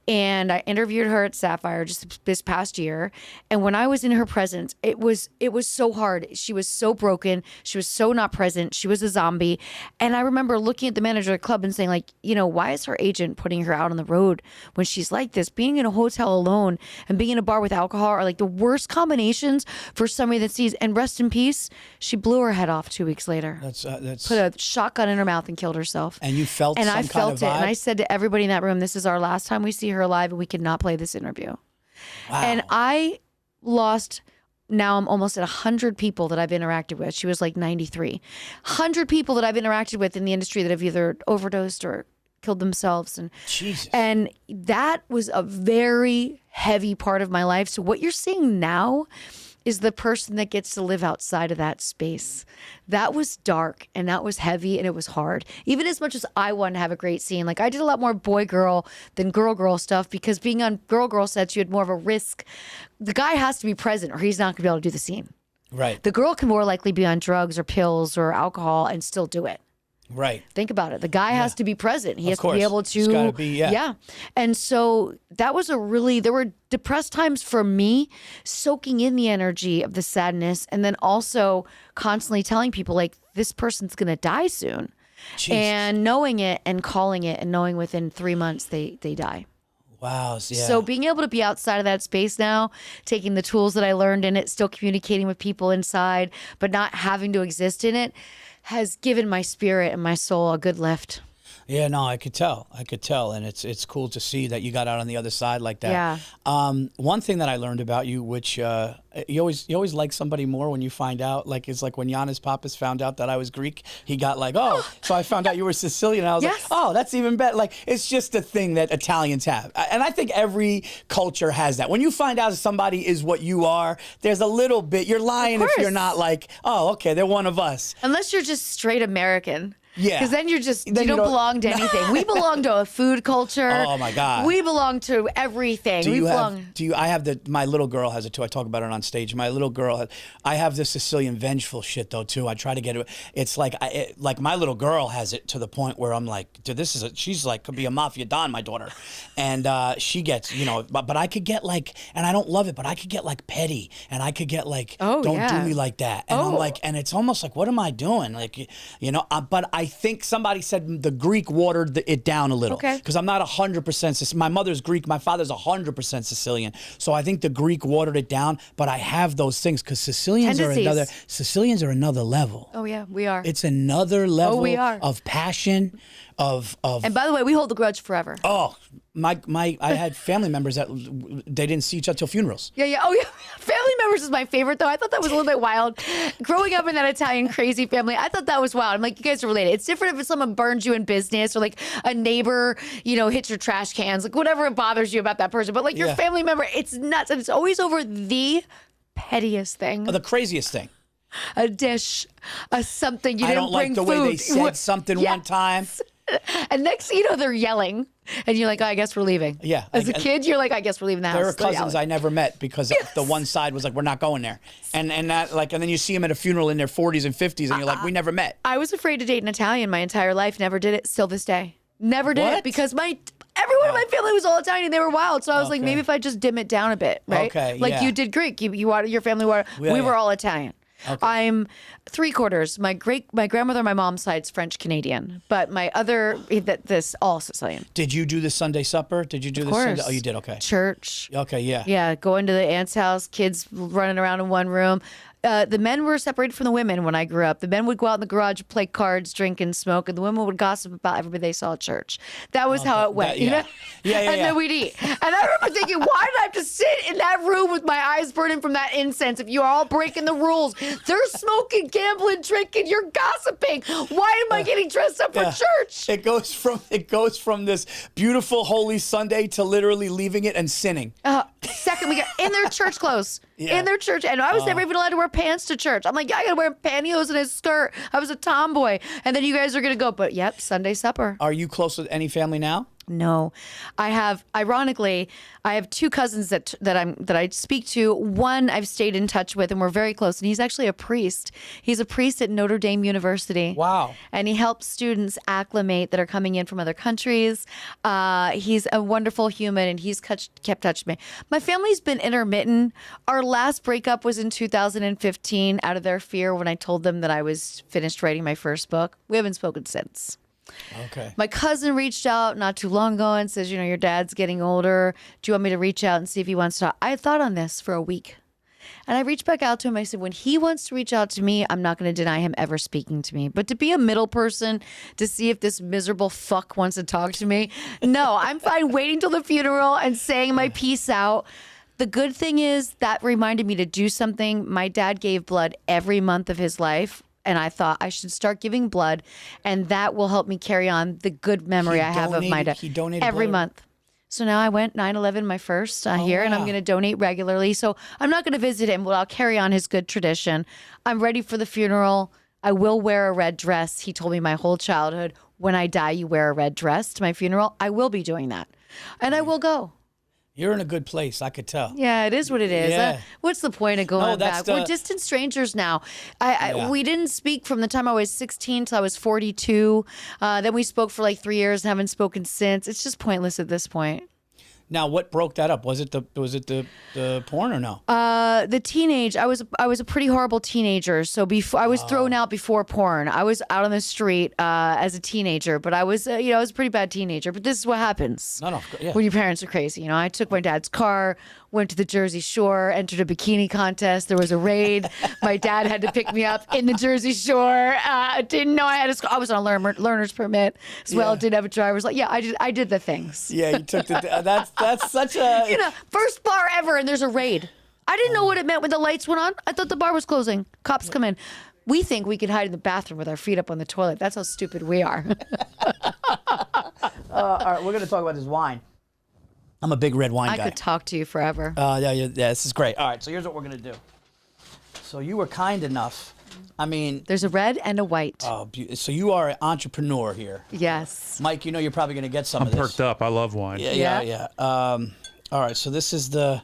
[SPEAKER 2] and I interviewed her at Sapphire just this past year. And when I was in her presence, it was so hard. She was so broken. She was so not present. She was a zombie. And I remember looking at the manager of the club and saying, like, why is her agent putting her out on the road when she's like this? Being in a hotel alone and being in a bar with alcohol are like the worst combinations for somebody that sees. And rest in peace, she blew her head off 2 weeks later.
[SPEAKER 1] That's
[SPEAKER 2] put a shotgun in her mouth and killed herself.
[SPEAKER 1] And you felt,
[SPEAKER 2] and
[SPEAKER 1] some
[SPEAKER 2] I
[SPEAKER 1] kind
[SPEAKER 2] felt
[SPEAKER 1] of
[SPEAKER 2] it,
[SPEAKER 1] vibe?
[SPEAKER 2] and I said to everybody in that room, "This is our last time we see her alive, and we cannot play this interview."
[SPEAKER 1] Wow.
[SPEAKER 2] And I lost. Now I'm almost at 100 people that I've interacted with. She was like 93. 100 people that I've interacted with in the industry that have either overdosed or killed themselves, and
[SPEAKER 1] Jesus.
[SPEAKER 2] And that was a very heavy part of my life. So what you're seeing now is the person that gets to live outside of that space. That was dark, and that was heavy, and it was hard. Even as much as I wanted to have a great scene, like I did a lot more boy-girl than girl-girl stuff, because being on girl-girl sets, you had more of a risk. The guy has to be present, or he's not going to be able to do the scene.
[SPEAKER 1] Right.
[SPEAKER 2] The girl can more likely be on drugs or pills or alcohol and still do it.
[SPEAKER 1] Right.
[SPEAKER 2] Think about it. The guy has to be present. He has to
[SPEAKER 1] course.
[SPEAKER 2] be able to.
[SPEAKER 1] He's gotta be, yeah.
[SPEAKER 2] And so that was there were depressed times for me, soaking in the energy of the sadness, and then also constantly telling people, like, this person's going to die soon.
[SPEAKER 1] Jesus.
[SPEAKER 2] And knowing it and calling it and knowing within 3 months they die.
[SPEAKER 1] Wow. Yeah.
[SPEAKER 2] So being able to be outside of that space now, taking the tools that I learned in it, still communicating with people inside, but not having to exist in it, has given my spirit and my soul a good lift.
[SPEAKER 1] Yeah, no, I could tell, and it's cool to see that you got out on the other side like that.
[SPEAKER 2] Yeah.
[SPEAKER 1] One thing that I learned about you, which you always like somebody more when you find out. Like, it's like when Giannis Papas found out that I was Greek, he got like, oh, so I found out you were Sicilian, and I was like, oh, that's even better. Like, it's just a thing that Italians have, and I think every culture has that. When you find out somebody is what you are, there's a little bit. You're lying if you're not like, oh, okay, they're one of us.
[SPEAKER 2] Unless you're just straight American.
[SPEAKER 1] Yeah.
[SPEAKER 2] Because then you
[SPEAKER 1] Then
[SPEAKER 2] don't belong to anything. We belong to a food culture.
[SPEAKER 1] Oh my God.
[SPEAKER 2] We belong to everything.
[SPEAKER 1] I have my little girl has it too. I talk about it on stage. My little girl, I have the Sicilian vengeful shit though too. I try to get it. It's like, like my little girl has it to the point where I'm like, dude, she's like, could be a mafia don, my daughter. And she gets, but I could get like, and I don't love it, but I could get like petty and I could get like, don't do me like that. And I'm like, and it's almost like, what am I doing? Like, but I think somebody said the Greek watered it down a little.
[SPEAKER 2] Okay.
[SPEAKER 1] Because I'm not 100%. My mother's Greek. My father's 100% Sicilian. So I think the Greek watered it down. But I have those things because Sicilians are another level.
[SPEAKER 2] Oh yeah, we are.
[SPEAKER 1] It's another level of passion.
[SPEAKER 2] And by the way, we hold the grudge forever.
[SPEAKER 1] Oh, I had family members that they didn't see each other till funerals.
[SPEAKER 2] Yeah. Oh yeah, family members is my favorite though. I thought that was a little bit wild. Growing up in that Italian crazy family, I thought that was wild. I'm like, you guys are related. It's different if someone burns you in business or like a neighbor, hits your trash cans, like whatever bothers you about that person. But like your family member, it's nuts, and it's always over the pettiest thing.
[SPEAKER 1] The craziest thing.
[SPEAKER 2] A dish, something you
[SPEAKER 1] I
[SPEAKER 2] didn't
[SPEAKER 1] don't
[SPEAKER 2] bring
[SPEAKER 1] like the
[SPEAKER 2] food.
[SPEAKER 1] way they said something one time.
[SPEAKER 2] And next thing you know, they're yelling. And you're like, oh, I guess we're leaving.
[SPEAKER 1] Yeah.
[SPEAKER 2] As a kid, you're like, I guess we're leaving the house.
[SPEAKER 1] There are cousins I never met because the one side was like, we're not going there. And then you see them at a funeral in their 40s and 50s and you're like, we never met.
[SPEAKER 2] I was afraid to date an Italian my entire life. Never did it. Still this day. Never did it because everyone in my family was all Italian and they were wild. So I was like, maybe if I just dim it down a bit, right?
[SPEAKER 1] Okay,
[SPEAKER 2] like you did Greek. Your family were, we were all Italian. Okay. I'm 3/4. My grandmother on my mom's side's French Canadian, but my other this all Sicilian.
[SPEAKER 1] Did you do the Sunday supper? Did you do the Sunday? Oh, you did. Okay.
[SPEAKER 2] Church.
[SPEAKER 1] Okay. Yeah.
[SPEAKER 2] Yeah. Going to the aunt's house, kids running around in one room. The men were separated from the women when I grew up. The men would go out in the garage, play cards, drink, and smoke, and the women would gossip about everybody they saw at church. That was how it went.
[SPEAKER 1] Yeah.
[SPEAKER 2] And then we'd eat. And I remember thinking, why did I have to sit in that room with my eyes burning from that incense? If you're all breaking the rules, they're smoking, gambling, drinking, you're gossiping. Why am I getting dressed up for church?
[SPEAKER 1] It goes from this beautiful holy Sunday to literally leaving it and sinning.
[SPEAKER 2] Second, we got in their church clothes. In their church. And I was never even allowed to wear pants to church. I'm like, I gotta wear pantyhose and a skirt. I was a tomboy. And then you guys are gonna go, but yep, Sunday supper.
[SPEAKER 1] Are you close with any family now?
[SPEAKER 2] No, ironically, I have two cousins that I speak to. One I've stayed in touch with, and we're very close. And he's actually a priest. He's a priest at Notre Dame University.
[SPEAKER 1] Wow!
[SPEAKER 2] And he helps students acclimate that are coming in from other countries. He's a wonderful human, and he's kept touch with me. My family's been intermittent. Our last breakup was in 2015, out of their fear when I told them that I was finished writing my first book. We haven't spoken since.
[SPEAKER 1] Okay.
[SPEAKER 2] My cousin reached out not too long ago and says, your dad's getting older. Do you want me to reach out and see if he wants to talk? I had thought on this for a week. And I reached back out to him. I said, when he wants to reach out to me, I'm not going to deny him ever speaking to me. But to be a middle person, to see if this miserable fuck wants to talk to me, no, I'm fine waiting till the funeral and saying my piece out. The good thing is that reminded me to do something. My dad gave blood every month of his life. And I thought I should start giving blood, and that will help me carry on the good memory I have of my dad.
[SPEAKER 1] He donated
[SPEAKER 2] every
[SPEAKER 1] blood?
[SPEAKER 2] month. So now I went 9/11 my first here, and I'm going to donate regularly. So I'm not going to visit him, but I'll carry on his good tradition. I'm ready for the funeral. I will wear a red dress. He told me my whole childhood, when I die, you wear a red dress to my funeral. I will be doing that, and I will go.
[SPEAKER 1] You're in a good place, I could tell.
[SPEAKER 2] Yeah, it is what it is.
[SPEAKER 1] Yeah.
[SPEAKER 2] What's the point of going back? We're distant strangers now. We didn't speak from the time I was 16 till I was 42. Then we spoke for like 3 years and haven't spoken since. It's just pointless at this point.
[SPEAKER 1] Now, what broke that up? Was it the porn or no?
[SPEAKER 2] The teenage. I was a pretty horrible teenager. So before I was thrown out before porn. I was out on the street as a teenager, but I was I was a pretty bad teenager. But this is what happens when your parents are crazy. I took my dad's car, went to the Jersey Shore, entered a bikini contest. There was a raid. My dad had to pick me up in the Jersey Shore. Didn't know I had I was on a learner's permit as well. Didn't have a driver's license. Yeah, I did the things.
[SPEAKER 1] Yeah, you took the. That's such a
[SPEAKER 2] first bar ever, and there's a raid. I didn't know what it meant when the lights went on. I thought the bar was closing. Cops come in. We think we could hide in the bathroom with our feet up on the toilet. That's how stupid we are.
[SPEAKER 1] All right, we're going to talk about this wine. I'm a big red wine guy.
[SPEAKER 2] I could talk to you forever.
[SPEAKER 1] Yeah, this is great. All right, so here's what we're going to do. So you were kind enough I mean,
[SPEAKER 2] There's a red and a white.
[SPEAKER 1] oh, so you are an entrepreneur here.
[SPEAKER 2] Yes.
[SPEAKER 1] Mike, you know you're probably going to get some
[SPEAKER 3] I'm
[SPEAKER 1] of this.
[SPEAKER 3] perked up. I love wine.
[SPEAKER 1] Yeah. All right, so this is the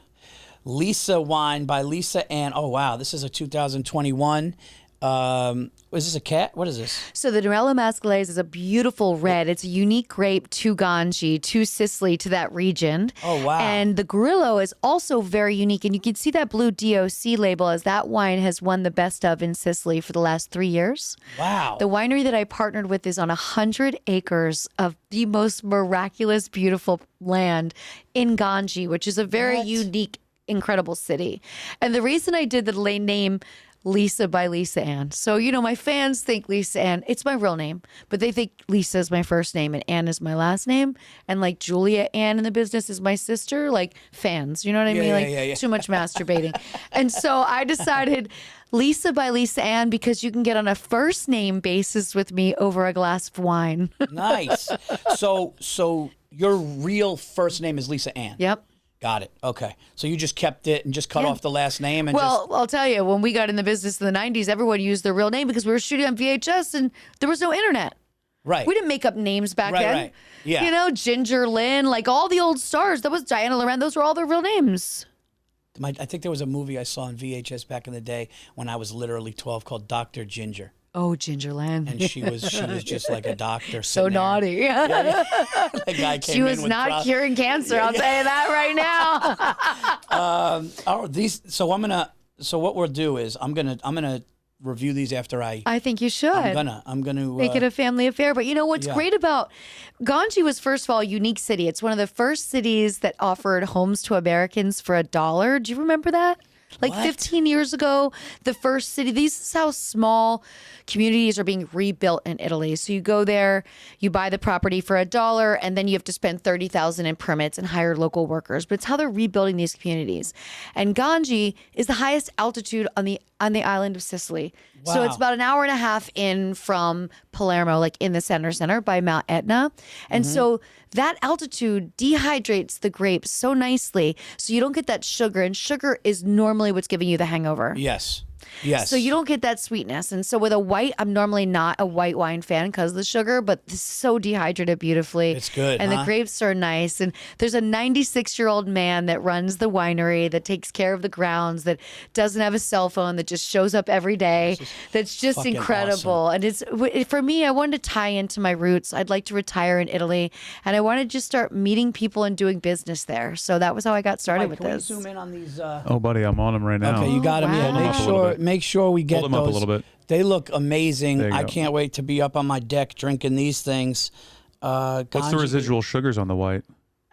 [SPEAKER 1] Lisa wine by Lisa Ann. Oh, wow, this is a 2021. Is this a cat? What is this?
[SPEAKER 2] So the Norella Mascalese is a beautiful red. It's a unique grape to Ganji, to Sicily, to that region.
[SPEAKER 1] Oh, wow.
[SPEAKER 2] And the Grillo is also very unique. And you can see that blue DOC label as that wine has won the best of in Sicily for the last 3 years.
[SPEAKER 1] Wow.
[SPEAKER 2] The winery that I partnered with is on 100 acres of the most miraculous, beautiful land in Ganji, which is a very unique, incredible city. And the reason I did the name Lisa by Lisa Ann. So, you know, my fans think Lisa Ann, it's my real name, but they think Lisa is my first name and Ann is my last name. And like Julia Ann in the business is my sister, like fans, you know what I mean? Like too much masturbating. And so I decided Lisa by Lisa Ann because you can get on a first name basis with me over a glass of wine.
[SPEAKER 1] Nice. So your real first name is Lisa Ann?
[SPEAKER 2] Yep.
[SPEAKER 1] Got it. Okay. So you just kept it and just cut off the last name? And
[SPEAKER 2] Well, I'll tell you, when we got in the business in the 90s, everyone used their real name because we were shooting on VHS and there was no internet.
[SPEAKER 1] Right.
[SPEAKER 2] We didn't make up names back then.
[SPEAKER 1] Right. Yeah.
[SPEAKER 2] You know, Ginger Lynn, like all the old stars. That was Diana Loren. Those were all their real names.
[SPEAKER 1] I think there was a movie I saw on VHS back in the day when I was literally 12 called Dr. Ginger.
[SPEAKER 2] Oh, Ginger Lynn.
[SPEAKER 1] And she was just like a doctor.
[SPEAKER 2] So
[SPEAKER 1] sitting there.
[SPEAKER 2] naughty.
[SPEAKER 1] The guy came
[SPEAKER 2] She was
[SPEAKER 1] in with
[SPEAKER 2] not curing cancer. I'll tell you that right now.
[SPEAKER 1] So what we'll do is I'm gonna review these after I
[SPEAKER 2] think you should.
[SPEAKER 1] I'm gonna
[SPEAKER 2] Make it a family affair. But you know what's great about Ganji was, first of all, a unique city. It's one of the first cities that offered homes to Americans for $1. Do you remember that? Like
[SPEAKER 1] What?
[SPEAKER 2] 15 years ago, the first city, this is how small communities are being rebuilt in Italy. So you go there, you buy the property for $1, and then you have to spend $30,000 in permits and hire local workers. But it's how they're rebuilding these communities. And Ganji is the highest altitude on the island of Sicily. So
[SPEAKER 1] Wow.
[SPEAKER 2] it's about an hour and a half in from Palermo, like in the center by Mount Etna. And so that altitude dehydrates the grapes so nicely so you don't get that sugar. And sugar is normally what's giving you the hangover.
[SPEAKER 1] Yes.
[SPEAKER 2] So you don't get that sweetness. And so with a white, I'm normally not a white wine fan because of the sugar, but this is so dehydrated beautifully.
[SPEAKER 1] It's good,
[SPEAKER 2] And
[SPEAKER 1] huh?
[SPEAKER 2] the grapes are nice. And there's a 96-year-old man that runs the winery, that takes care of the grounds, that doesn't have a cell phone, that just shows up every day. That's just
[SPEAKER 1] fucking
[SPEAKER 2] incredible. And for me, I wanted to tie into my roots. I'd like to retire in Italy, and I wanted to just start meeting people and doing business there. So that was how I got started
[SPEAKER 1] Mike,
[SPEAKER 2] with
[SPEAKER 1] can
[SPEAKER 2] this.
[SPEAKER 1] we zoom in on these?
[SPEAKER 3] Oh, buddy, I'm on them right now.
[SPEAKER 1] Okay, you got them. Yeah,
[SPEAKER 2] wow.
[SPEAKER 1] make
[SPEAKER 3] Hold 'em up a little bit.
[SPEAKER 1] make sure we get
[SPEAKER 3] Hold 'em up a
[SPEAKER 1] those.
[SPEAKER 3] little bit.
[SPEAKER 1] They look amazing.
[SPEAKER 3] There you
[SPEAKER 1] I
[SPEAKER 3] go.
[SPEAKER 1] can't wait to be up on my deck drinking these things.
[SPEAKER 3] What's the
[SPEAKER 1] Ganji-
[SPEAKER 3] residual sugars on the white?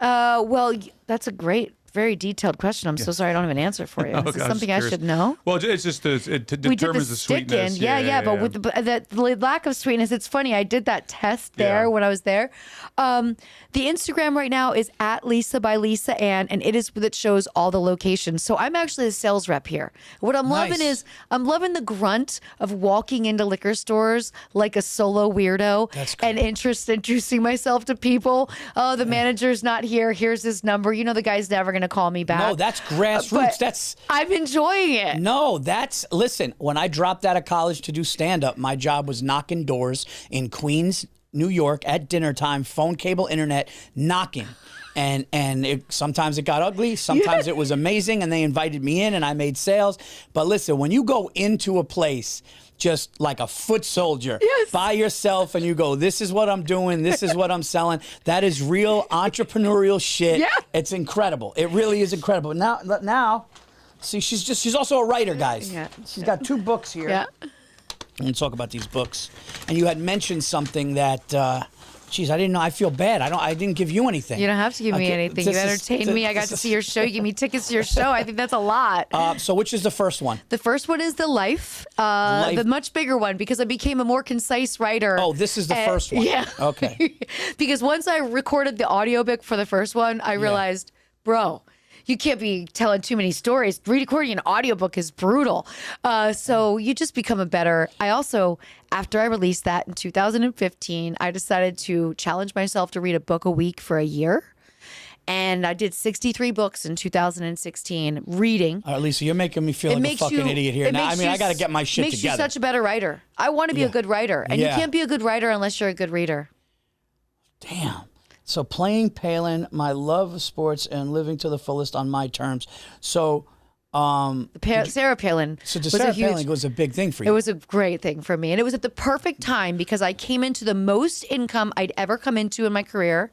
[SPEAKER 2] Well, that's a great, very detailed question. I'm so sorry I don't have an answer for you. Is
[SPEAKER 3] Okay,
[SPEAKER 2] this
[SPEAKER 3] I was
[SPEAKER 2] something I
[SPEAKER 3] curious.
[SPEAKER 2] should know?
[SPEAKER 3] Well, it's just it
[SPEAKER 2] We did the
[SPEAKER 3] determines the
[SPEAKER 2] stick
[SPEAKER 3] sweetness.
[SPEAKER 2] in. Yeah. But with the lack of sweetness, it's funny. I did that test there
[SPEAKER 3] Yeah.
[SPEAKER 2] when I was there. The Instagram right now is at Lisa by Lisa Ann, and it is that shows all the locations. So I'm actually a sales rep here. What I'm loving
[SPEAKER 1] Nice.
[SPEAKER 2] is I'm loving the grunt of walking into liquor stores like a solo weirdo
[SPEAKER 1] That's
[SPEAKER 2] and introducing myself to people. Oh, the manager's not here. Here's his number. You know, the guy's never going to call me back.
[SPEAKER 1] No, that's grassroots.
[SPEAKER 2] But
[SPEAKER 1] That's
[SPEAKER 2] I'm enjoying it.
[SPEAKER 1] no, that's listen. When I dropped out of college to do stand up, my job was knocking doors in Queens, New York at dinner time, phone, cable, internet, knocking. And sometimes it got ugly, sometimes it was amazing, and they invited me in and I made sales. But listen, when you go into a place just like a foot soldier by yourself and you go, this is what I'm doing, this is what I'm selling, that is real entrepreneurial shit.
[SPEAKER 2] Yeah.
[SPEAKER 1] It's incredible. It really is incredible. Now, see, she's also a writer, guys.
[SPEAKER 2] Yeah.
[SPEAKER 1] She's got 2 books here.
[SPEAKER 2] Yeah.
[SPEAKER 1] I'm going to talk about these books. And you had mentioned something that, geez, I didn't know. I feel bad. I didn't give you anything.
[SPEAKER 2] You don't have to give me anything. You entertained me. I got to see your show. You give me tickets to your show. I think that's a lot.
[SPEAKER 1] So which is the first one?
[SPEAKER 2] The first one is The Life, the much bigger one, because I became a more concise writer.
[SPEAKER 1] Oh, this is the first one.
[SPEAKER 2] Yeah.
[SPEAKER 1] Okay.
[SPEAKER 2] Because once I recorded the audiobook for the first one, I realized, bro, you can't be telling too many stories. Recording an audiobook is brutal. So you just become a better. I also, after I released that in 2015, I decided to challenge myself to read a book a week for a year. And I did 63 books in 2016 reading.
[SPEAKER 1] All right, Lisa, you're making me feel like a fucking idiot here. Now, I mean, I got to get my shit
[SPEAKER 2] together. Makes you such a better writer. I want to be a good writer. And you can't be a good writer unless you're a good reader.
[SPEAKER 1] Damn. So playing Palin, my love of sports, and living to the fullest on my terms. So...
[SPEAKER 2] Sarah Palin.
[SPEAKER 1] So Sarah Palin was a big thing for you.
[SPEAKER 2] It was a great thing for me. And it was at the perfect time because I came into the most income I'd ever come into in my career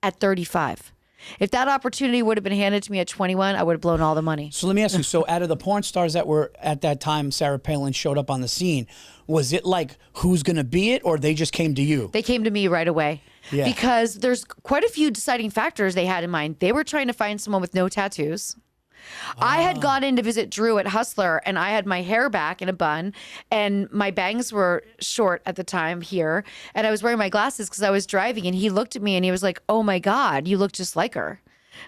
[SPEAKER 2] at 35. If that opportunity would have been handed to me at 21, I would have blown all the money.
[SPEAKER 1] So let me ask you, so out of the porn stars that were at that time, Sarah Palin showed up on the scene, was it like, who's going to be it, or they just came to you?
[SPEAKER 2] They came to me right away.
[SPEAKER 1] Yeah.
[SPEAKER 2] Because there's quite a few deciding factors they had in mind. They were trying to find someone with no tattoos. I had gone in to visit Drew at Hustler, and I had my hair back in a bun, and my bangs were short at the time here, and I was wearing my glasses because I was driving, and he looked at me, and he was like, "Oh my God, you look just like her."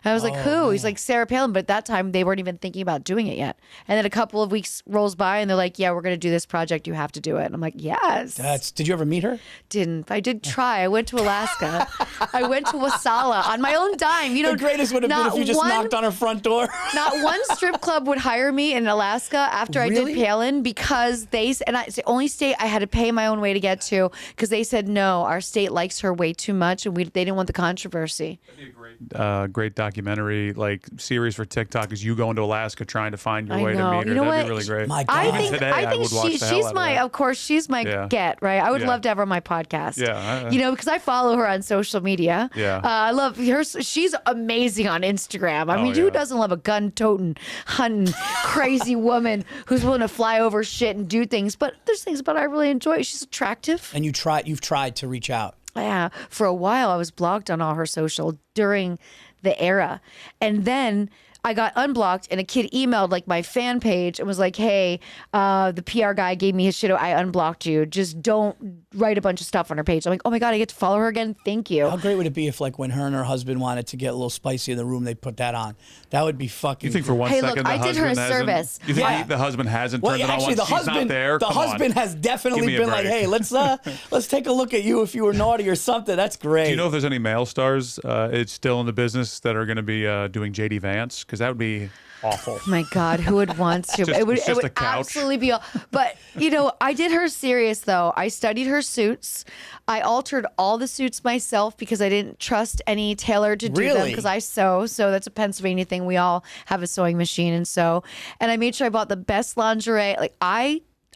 [SPEAKER 2] And I was like, who? Man. He's like, Sarah Palin. But at that time, they weren't even thinking about doing it yet. And then a couple of weeks rolls by, and they're like, yeah, we're going to do this project. You have to do it. And I'm like, yes.
[SPEAKER 1] Did you ever meet her?
[SPEAKER 2] Didn't. I did try. I went to Alaska. I went to Wasala on my own dime. You know,
[SPEAKER 1] the greatest would have been if you just knocked on her front door.
[SPEAKER 2] Not one strip club would hire me in Alaska after I did Palin because it's the only state I had to pay my own way to get to because they said, no, our state likes her way too much, and they didn't want the controversy.
[SPEAKER 3] That'd be a great documentary, like series for TikTok, is you going to Alaska trying to find your way to meet her.
[SPEAKER 2] You know
[SPEAKER 3] That'd
[SPEAKER 2] what?
[SPEAKER 3] be really great.
[SPEAKER 1] My God.
[SPEAKER 2] I think she's my, of course, she's my get, right? I would love to have her on my podcast.
[SPEAKER 3] Yeah.
[SPEAKER 2] You know, because I follow her on social media.
[SPEAKER 3] Yeah.
[SPEAKER 2] I love her. She's amazing on Instagram. I mean, who doesn't love a gun-toting, hunting, crazy woman who's willing to fly over shit and do things? But there's things about her I really enjoy. She's attractive.
[SPEAKER 1] And you've tried to reach out.
[SPEAKER 2] Yeah. For a while, I was blocked on all her social during the era. And then I got unblocked, and a kid emailed like my fan page and was like, hey, the PR guy gave me his shit. I unblocked you. Just don't write a bunch of stuff on her page. I'm like, oh my God, I get to follow her again. Thank you.
[SPEAKER 1] How great would it be if, like, when her and her husband wanted to get a little spicy in the room, they put that on? That would be fucking.
[SPEAKER 3] You think for one second
[SPEAKER 2] I did her a service.
[SPEAKER 3] You think the husband hasn't turned it on once she's not there?
[SPEAKER 1] The husband has definitely been like, hey, let's take a look at you if you were naughty or something. That's great.
[SPEAKER 3] Do you know if there's any male stars it's still in the business that are going to be doing JD Vance? Because that would be awful.
[SPEAKER 2] Oh my God, who would want to?
[SPEAKER 3] It would
[SPEAKER 2] absolutely be. But, you know, I did her serious, though. I studied her suits. I altered all the suits myself because I didn't trust any tailor to do them because I sew. So that's a Pennsylvania thing. We all have a sewing machine and sew. And I made sure I bought the best lingerie. Like,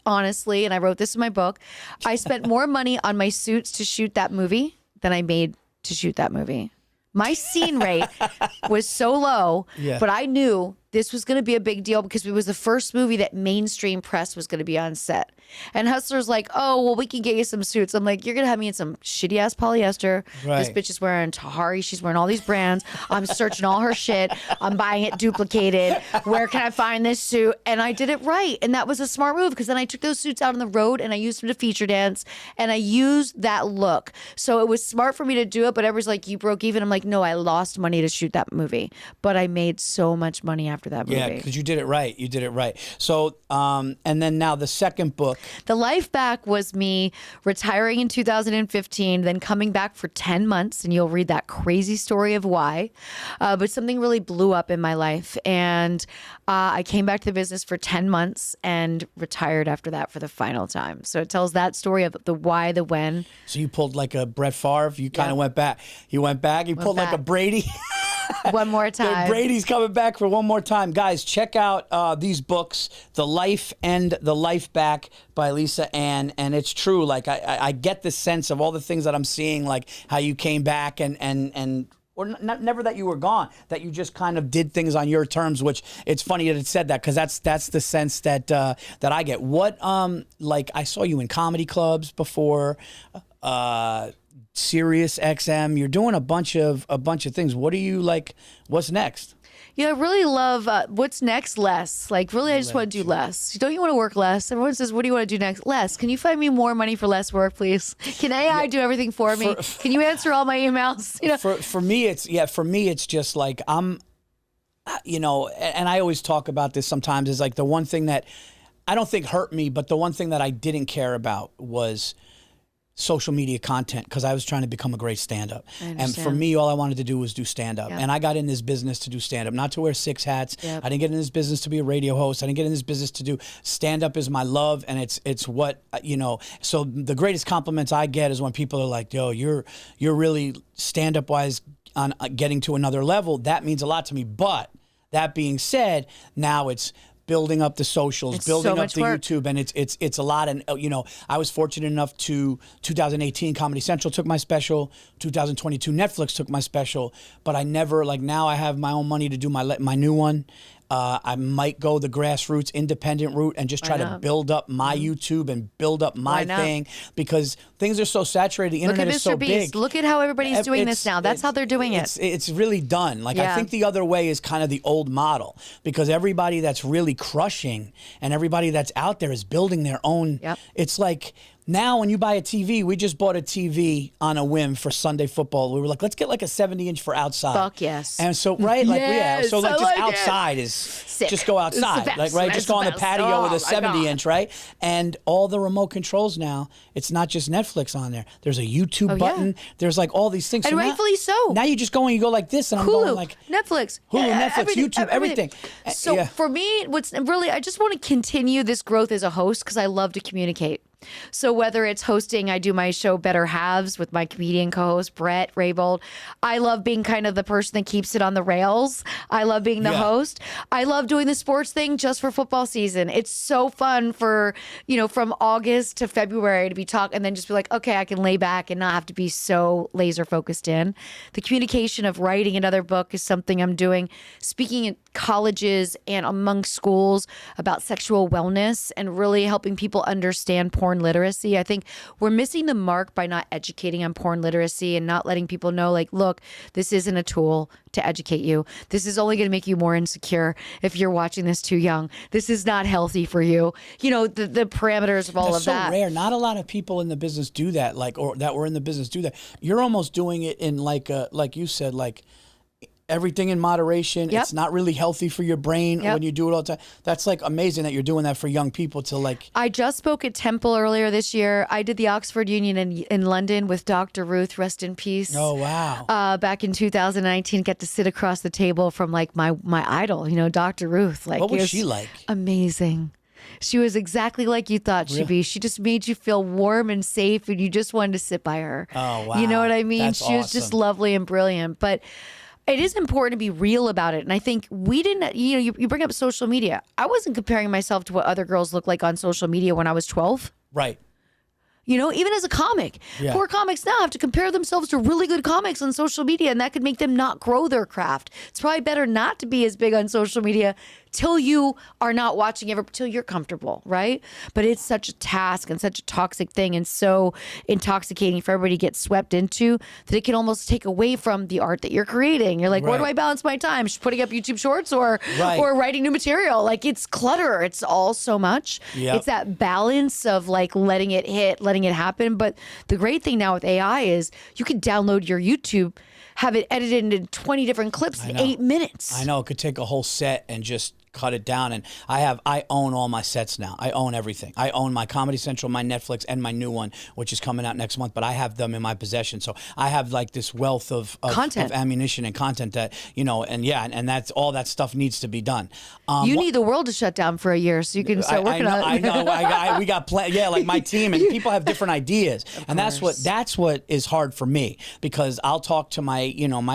[SPEAKER 2] honestly, and I wrote this in my book, I spent more money on my suits to shoot that movie than I made to shoot that movie. My scene rate was so low, but I knew this was going to be a big deal because it was the first movie that mainstream press was going to be on set. And Hustler's like, oh, well, we can get you some suits. I'm like, you're going to have me in some shitty ass polyester.
[SPEAKER 1] Right.
[SPEAKER 2] This bitch is wearing Tahari. She's wearing all these brands. I'm searching all her shit. I'm buying it duplicated. Where can I find this suit? And I did it right. And that was a smart move because then I took those suits out on the road and I used them to feature dance and I used that look. So it was smart for me to do it. But everybody's like, you broke even. I'm like, no, I lost money to shoot that movie. But I made so much money after that movie.
[SPEAKER 1] Yeah, because you did it right. You did it right. So, and then now the second book.
[SPEAKER 2] The Life Back was me retiring in 2015, then coming back for 10 months, and you'll read that crazy story of why. But something really blew up in my life, and I came back to the business for 10 months and retired after that for the final time. So it tells that story of the why, the when.
[SPEAKER 1] So you pulled like a Brett Favre. You kind of went back. You went back. You pulled like a Brady.
[SPEAKER 2] One more time.
[SPEAKER 1] Brady's coming back for one more time. Guys, check out these books, The Life and The Life Back by Lisa Ann. And it's true. Like, I get the sense of all the things that I'm seeing, like how you came back and or never that you were gone, that you just kind of did things on your terms, which it's funny that it said that because that's the sense that that I get. What, like, I saw you in comedy clubs before, Sirius XM. You're doing a bunch of things. What do you like? What's next?
[SPEAKER 2] Yeah, I really love what's next, less. Like, really, I just want to do less. Don't you want to work less? Everyone says, what do you want to do next? Less. Can you find me more money for less work, please? Can AI do everything for me? Can you answer all my emails? You know?
[SPEAKER 1] For me, it's just like I'm, you know, and I always talk about this sometimes, is like the one thing that I don't think hurt me, but the one thing that I didn't care about was social media content because I was trying to become a great stand-up.
[SPEAKER 2] I
[SPEAKER 1] And
[SPEAKER 2] understand.
[SPEAKER 1] for me, all I wanted to do was do stand-up.
[SPEAKER 2] Yep.
[SPEAKER 1] And I got in this business to do stand-up, not to wear 6 hats.
[SPEAKER 2] Yep.
[SPEAKER 1] I didn't get in this business to be a radio host. I didn't get in this business to do stand-up is my love, and it's what, you know. So the greatest compliments I get is when people are like, yo, you're really stand-up wise on getting to another level. That means a lot to me. But that being said, now it's building up the socials,
[SPEAKER 2] It's
[SPEAKER 1] building
[SPEAKER 2] so
[SPEAKER 1] up
[SPEAKER 2] much
[SPEAKER 1] the
[SPEAKER 2] work.
[SPEAKER 1] YouTube, and it's a lot. And you know, I was fortunate enough to 2018 Comedy Central took my special, 2022 Netflix took my special, but I never, like, now I have my own money to do my new one. I might go the grassroots independent route and just try to
[SPEAKER 2] not?
[SPEAKER 1] build up my YouTube and build up my
[SPEAKER 2] Why not?
[SPEAKER 1] thing, because things are so saturated. The
[SPEAKER 2] Look at
[SPEAKER 1] internet is so
[SPEAKER 2] Mr. Beast.
[SPEAKER 1] big.
[SPEAKER 2] Look at how everybody's doing this now. That's how they're doing it.
[SPEAKER 1] It's really done. Like, I
[SPEAKER 2] Yeah.
[SPEAKER 1] think the other way is kind of the old model, because everybody that's really crushing and everybody that's out there is building their own.
[SPEAKER 2] Yep.
[SPEAKER 1] It's like now when you buy a TV, we just bought a TV on a whim for Sunday football. We were like, let's get like a 70-inch for outside.
[SPEAKER 2] Fuck yes.
[SPEAKER 1] And so, right? Like,
[SPEAKER 2] Yes,
[SPEAKER 1] so like
[SPEAKER 2] I
[SPEAKER 1] just
[SPEAKER 2] like it.
[SPEAKER 1] outside is
[SPEAKER 2] Sick.
[SPEAKER 1] just go
[SPEAKER 2] It's the
[SPEAKER 1] outside.
[SPEAKER 2] best.
[SPEAKER 1] Like, right?
[SPEAKER 2] That's
[SPEAKER 1] Just go
[SPEAKER 2] the
[SPEAKER 1] on the
[SPEAKER 2] best.
[SPEAKER 1] patio
[SPEAKER 2] Oh,
[SPEAKER 1] with a
[SPEAKER 2] my
[SPEAKER 1] 70-inch, right? And all the remote controls now, it's not just Netflix on there. There's a YouTube
[SPEAKER 2] Oh, yeah.
[SPEAKER 1] button. There's like all these things.
[SPEAKER 2] And
[SPEAKER 1] So now-
[SPEAKER 2] rightfully so.
[SPEAKER 1] Now you just go and you go like this, and I'm going
[SPEAKER 2] Hulu,
[SPEAKER 1] like
[SPEAKER 2] Netflix,
[SPEAKER 1] Hulu, Netflix, YouTube, everything.
[SPEAKER 2] So
[SPEAKER 1] Yeah.
[SPEAKER 2] for me, what's really, I just want to continue this growth as a host because I love to communicate. So whether it's hosting, I do my show Better Halves with my comedian co-host Brett Raybold. I love being kind of the person that keeps it on the rails. I love being the
[SPEAKER 1] Yeah.
[SPEAKER 2] host. I love doing the sports thing just for football season. It's so fun for, you know, from August to February to be talking and then just be like, okay, I can lay back and not have to be so laser focused in. The communication of writing another book is something I'm doing, speaking at colleges and among schools about sexual wellness and really helping people understand porn literacy. I think we're missing the mark by not educating on porn literacy and not letting people know, like, look, this isn't a tool to educate you. This is only going to make you more insecure if you're watching this too young. This is not healthy for you. You know, the parameters of all
[SPEAKER 1] That's
[SPEAKER 2] of
[SPEAKER 1] so
[SPEAKER 2] that.
[SPEAKER 1] rare. Not a lot of people in the business do that, like, or that were in the business do that. You're almost doing it in like you said, like everything in moderation.
[SPEAKER 2] Yep.
[SPEAKER 1] It's not really healthy for your brain
[SPEAKER 2] Yep.
[SPEAKER 1] when you do it all the time. That's like amazing that you're doing that for young people to like.
[SPEAKER 2] I just spoke at Temple earlier this year. I did the Oxford Union in London with Dr. Ruth, rest in peace.
[SPEAKER 1] Oh wow.
[SPEAKER 2] Back in 2019, get to sit across the table from like my idol, you know, Dr. Ruth. Like,
[SPEAKER 1] What was
[SPEAKER 2] it
[SPEAKER 1] she like?
[SPEAKER 2] Amazing. She was exactly like you thought she'd be. She just made you feel warm and safe, and you just wanted to sit by her.
[SPEAKER 1] Oh, wow.
[SPEAKER 2] You know what I mean?
[SPEAKER 1] That's
[SPEAKER 2] She was just
[SPEAKER 1] awesome.
[SPEAKER 2] lovely and brilliant. But it is important to be real about it. And I think we didn't, you know, you bring up social media. I wasn't comparing myself to what other girls look like on social media when I was 12.
[SPEAKER 1] Right.
[SPEAKER 2] You know, even as a comic,
[SPEAKER 1] Yeah.
[SPEAKER 2] poor comics now have to compare themselves to really good comics on social media, and that could make them not grow their craft. It's probably better not to be as big on social media till you are not watching ever, till you're comfortable, right? But it's such a task and such a toxic thing and so intoxicating for everybody to get swept into that it can almost take away from the art that you're creating. You're like, where do
[SPEAKER 1] Right.
[SPEAKER 2] I balance my time? Putting up YouTube shorts or
[SPEAKER 1] Right.
[SPEAKER 2] or writing new material? Like, it's clutter. It's all so much.
[SPEAKER 1] Yep.
[SPEAKER 2] It's that balance of like letting it hit, letting it happen. But the great thing now with AI is you can download your YouTube, have it edited into 20 different clips in 8 minutes.
[SPEAKER 1] I know it could take a whole set and just cut it down. And I own all my sets now. I own everything. I own my Comedy Central, my Netflix, and my new one, which is coming out next month. But I have them in my possession, so I have like this wealth of
[SPEAKER 2] Content.
[SPEAKER 1] of ammunition and content that, you know, and that's all that stuff needs to be done.
[SPEAKER 2] You need the world to shut down for a year so you can start working on it.
[SPEAKER 1] I know. We got yeah, like my team, and people have different ideas, and that's what is hard for me, because I'll talk to my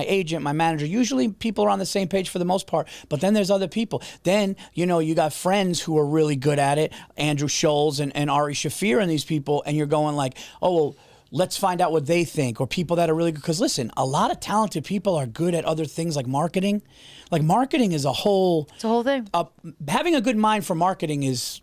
[SPEAKER 1] agent, my manager. Usually, people are on the same page for the most part, but then there's other people. Then, you know, you got friends who are really good at it, Andrew Scholes and Ari Shafir and these people, and you're going like, oh, well, let's find out what they think, or people that are really good. Because listen, a lot of talented people are good at other things like marketing. Like, marketing is a whole...
[SPEAKER 2] It's a whole thing.
[SPEAKER 1] Having a good mind for marketing is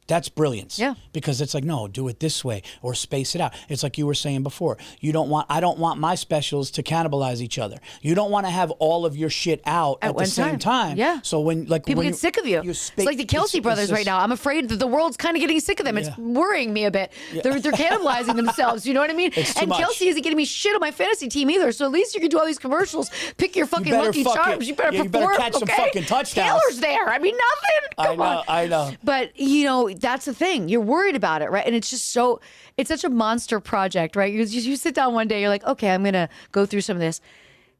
[SPEAKER 1] that's brilliance.
[SPEAKER 2] Yeah.
[SPEAKER 1] Because it's like, no, do it this way or space it out. It's like you were saying before. I don't want my specials to cannibalize each other. You don't want to have all of your shit out at the
[SPEAKER 2] one
[SPEAKER 1] same time.
[SPEAKER 2] Yeah.
[SPEAKER 1] So when
[SPEAKER 2] People get sick of you. It's like the Kelsey brothers right now. I'm afraid that the world's kind of getting sick of them. It's worrying me a bit. They're cannibalizing themselves. You know what I mean?
[SPEAKER 1] It's too
[SPEAKER 2] and
[SPEAKER 1] much.
[SPEAKER 2] Kelsey isn't getting me shit on my fantasy team either. So at least you can do all these commercials. Pick your fucking
[SPEAKER 1] better
[SPEAKER 2] Lucky
[SPEAKER 1] fucking-
[SPEAKER 2] Charms. You better
[SPEAKER 1] yeah, you better
[SPEAKER 2] perform.
[SPEAKER 1] catch some
[SPEAKER 2] okay?
[SPEAKER 1] fucking touchdowns.
[SPEAKER 2] Taylor's there. I mean, nothing. Come on.
[SPEAKER 1] I know.
[SPEAKER 2] But that's the thing. You're worried about it, right? And it's just it's such a monster project, right? You sit down one day, you're like, okay, I'm gonna go through some of this.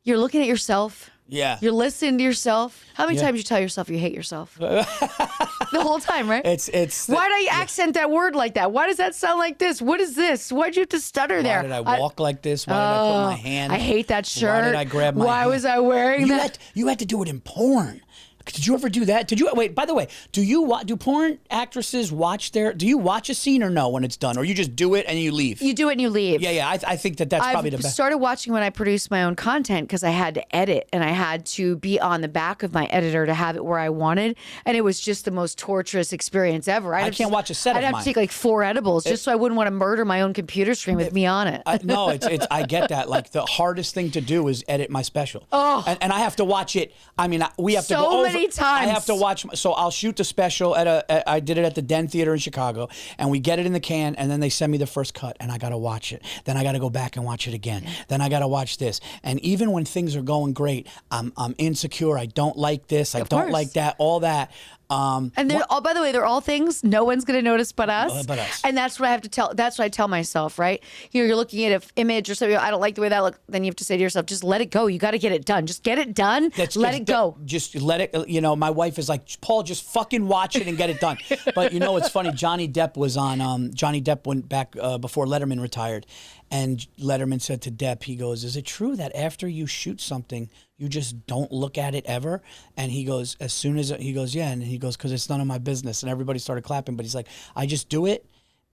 [SPEAKER 2] You're looking at yourself.
[SPEAKER 1] Yeah.
[SPEAKER 2] You're listening to yourself. How many times you tell yourself you hate yourself? The whole time, right? Why do you accent that word like that? Why does that sound like this? What is this? Why'd you have to stutter there?
[SPEAKER 1] Why did I walk like this? Why did I put my hand?
[SPEAKER 2] I hate that shirt.
[SPEAKER 1] Why did I grab my
[SPEAKER 2] Why
[SPEAKER 1] hand?
[SPEAKER 2] was I wearing that?
[SPEAKER 1] You had to do it in porn. Did you ever do that? Wait, by the way, do porn actresses do you watch a scene or no when it's done? Or you just do it and you leave?
[SPEAKER 2] You do it and you leave.
[SPEAKER 1] Yeah. I think that's probably the best.
[SPEAKER 2] I started watching when I produced my own content because I had to edit and I had to be on the back of my editor to have it where I wanted. And it was just the most torturous experience ever.
[SPEAKER 1] I can't watch a set of
[SPEAKER 2] mine. I'd have to take like 4 edibles just so I wouldn't want to murder my own computer screen with me on it.
[SPEAKER 1] I get that. Like the hardest thing to do is edit my special. Oh. And I have to watch it. I mean, we have to go over.
[SPEAKER 2] Many times.
[SPEAKER 1] I have to watch. So I'll shoot the special I did it at the Den Theater in Chicago, and we get it in the can, and then they send me the first cut, and I got to watch it. Then I got to go back and watch it again. Then I got to watch this. And even when things are going great, I'm insecure. I don't like this. I don't like that. All that.
[SPEAKER 2] And they're all, by the way, they're all things no one's going to notice but us. And that's what I have to tell. That's what I tell myself, right? You're looking at an image or something. I don't like the way that looks. Then you have to say to yourself, just let it go. You got to get it done. Just get it done. Let it go.
[SPEAKER 1] Just let it. My wife is like, Paul, just fucking watch it and get it done. But it's funny. Johnny Depp was on. Johnny Depp went back before Letterman retired, and Letterman said to Depp, he goes, "Is it true that after you shoot something, you just don't look at it ever?" And he goes, as soon as he goes, yeah, and he goes, because it's none of my business. And everybody started clapping, but he's like, I just do it.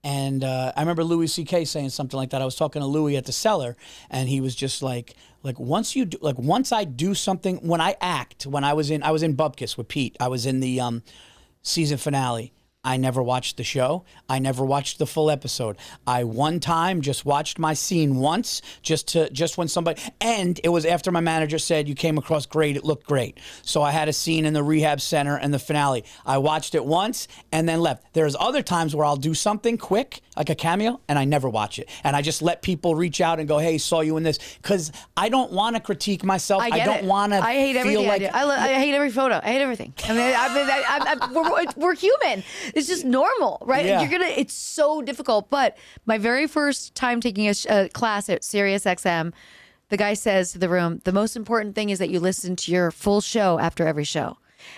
[SPEAKER 1] And I remember Louis C.K. saying something like that. I was talking to Louis at the Cellar, and he was just like once I do something, when I act, when I was in Bupkis with Pete, I was in the season finale. I never watched the show. I never watched the full episode. I one time just watched my scene once, just when somebody, and it was after my manager said, "You came across great. It looked great." So I had a scene in the rehab center and the finale. I watched it once and then left. There's other times where I'll do something quick, like a cameo, and I never watch it. And I just let people reach out and go, "Hey, saw you in this," because I don't want to critique myself. I don't want to.
[SPEAKER 2] I hate everything I do. I hate every photo. I hate everything. I mean, we're human. It's just normal, right?
[SPEAKER 1] Yeah.
[SPEAKER 2] It's so difficult. But my very first time taking a class at Sirius XM, the guy says to the room, the most important thing is that you listen to your full show after every show.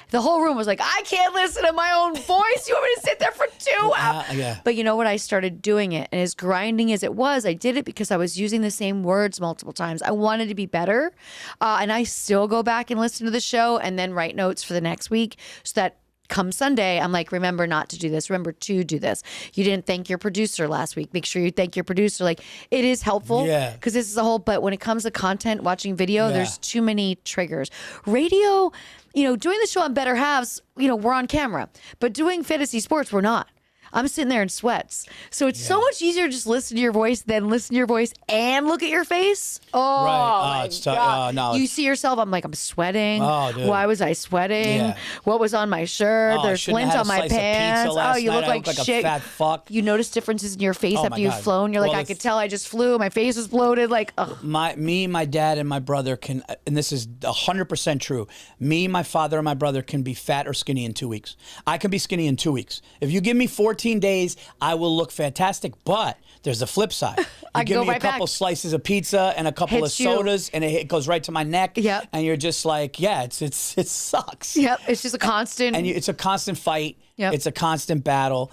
[SPEAKER 2] The whole room was like, I can't listen to my own voice. You want me to sit there for 2 hours?
[SPEAKER 1] Yeah.
[SPEAKER 2] But you know what? I started doing it. And as grinding as it was, I did it because I was using the same words multiple times. I wanted to be better. And I still go back and listen to the show and then write notes for the next week so that come Sunday, I'm like, remember not to do this. Remember to do this. You didn't thank your producer last week. Make sure you thank your producer. Like, it is helpful.
[SPEAKER 1] Yeah.
[SPEAKER 2] Because this is a whole, but when it comes to content, watching video, there's too many triggers. Radio, doing the show on Better Halves, we're on camera. But doing fantasy sports, we're not. I'm sitting there in sweats. So it's so much easier to just listen to your voice than listen to your voice and look at your face. Oh,
[SPEAKER 1] right.
[SPEAKER 2] my God.
[SPEAKER 1] No,
[SPEAKER 2] you see yourself, I'm like, I'm sweating.
[SPEAKER 1] Oh, dude.
[SPEAKER 2] Why was I sweating?
[SPEAKER 1] Yeah.
[SPEAKER 2] What was on my shirt? There's lint on my pants. Oh, you look like shit.
[SPEAKER 1] A fat fuck.
[SPEAKER 2] You notice differences in your face after you've
[SPEAKER 1] God.
[SPEAKER 2] flown. You're
[SPEAKER 1] Well,
[SPEAKER 2] like, I could tell I just flew. My face was bloated. Like, ugh.
[SPEAKER 1] My dad, and my brother can, and this is 100% true. Me, my father, and my brother can be fat or skinny in 2 weeks. I can be skinny in 2 weeks. If you give me 14 days, I will look fantastic, but there's a flip side. You give me a couple slices of pizza and a couple of sodas, and it goes right to my neck.
[SPEAKER 2] Yep.
[SPEAKER 1] And you're just like, it sucks.
[SPEAKER 2] Yep. It's just a constant.
[SPEAKER 1] And it's a constant fight.
[SPEAKER 2] Yep.
[SPEAKER 1] It's a constant battle.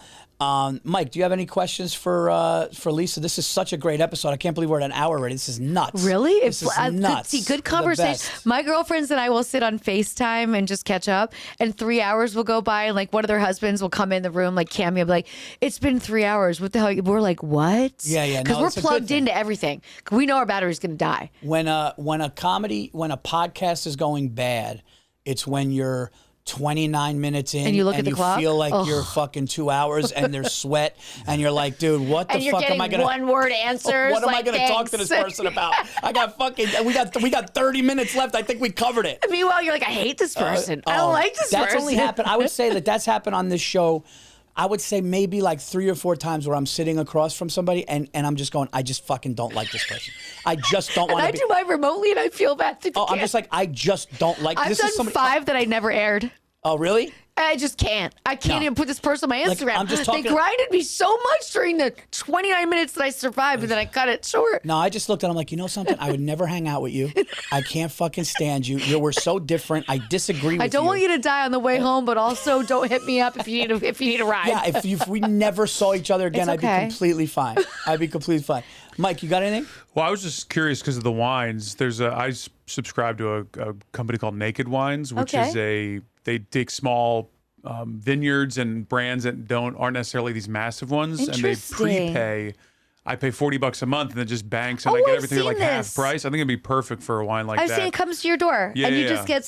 [SPEAKER 1] Mike, do you have any questions for Lisa? This is such a great episode. I can't believe we're at an hour already. This is nuts.
[SPEAKER 2] Really?
[SPEAKER 1] This is nuts.
[SPEAKER 2] See, good conversation. My girlfriends and I will sit on FaceTime and just catch up, and 3 hours will go by, and like one of their husbands will come in the room, like Cammy, will be like, "It's been 3 hours. What the hell?" We're like, "What?"
[SPEAKER 1] Yeah.
[SPEAKER 2] Because we're plugged into everything. We know our battery's gonna die.
[SPEAKER 1] When a podcast is going bad, it's when you're 29 minutes in
[SPEAKER 2] and you look at the clock,
[SPEAKER 1] feel like you're fucking 2 hours, and there's sweat, and you're like, dude, what the fuck am I gonna?
[SPEAKER 2] One word answers.
[SPEAKER 1] What am I gonna
[SPEAKER 2] thanks.
[SPEAKER 1] talk to this person about? I got we got 30 minutes left. I think we covered it.
[SPEAKER 2] Meanwhile, you're like, I hate this person. I don't like this person.
[SPEAKER 1] That's only happened. I would say that's happened on this show. I would say maybe like 3 or 4 times where I'm sitting across from somebody and I'm just going, I just fucking don't like this person. I just don't want to.
[SPEAKER 2] I do mine remotely and I feel bad.
[SPEAKER 1] I'm just like, I just don't like.
[SPEAKER 2] I've done 5 that I never aired.
[SPEAKER 1] Oh, really?
[SPEAKER 2] I just can't. I can't even put this person on my
[SPEAKER 1] Like,
[SPEAKER 2] Instagram.
[SPEAKER 1] I'm just talking-
[SPEAKER 2] They grinded me so much during the 29 minutes that I survived, and then I cut it short.
[SPEAKER 1] No, I just looked at him like, you know something? I would never hang out with you. I can't fucking stand you. We're so different. I disagree with you.
[SPEAKER 2] I don't want you to die on the way home, but also don't hit me up if you need a ride.
[SPEAKER 1] Yeah, if we never saw each other again,
[SPEAKER 2] It's
[SPEAKER 1] I'd
[SPEAKER 2] okay.
[SPEAKER 1] be completely fine. I'd be completely fine. Mike, you got anything?
[SPEAKER 3] Well, I was just curious because of the wines. I subscribe to a company called Naked Wines, which is they take small vineyards and brands that aren't necessarily these massive ones, and they
[SPEAKER 2] Interesting.
[SPEAKER 3] prepay. I pay $40 a month, and then just banks, and
[SPEAKER 2] Oh,
[SPEAKER 3] I get
[SPEAKER 2] I've
[SPEAKER 3] everything at like
[SPEAKER 2] seen
[SPEAKER 3] half
[SPEAKER 2] this.
[SPEAKER 3] price. I think it'd be perfect for a wine like
[SPEAKER 2] I've
[SPEAKER 3] that.
[SPEAKER 2] seen it comes to your door,
[SPEAKER 3] Yeah,
[SPEAKER 2] and you
[SPEAKER 3] yeah.
[SPEAKER 2] just get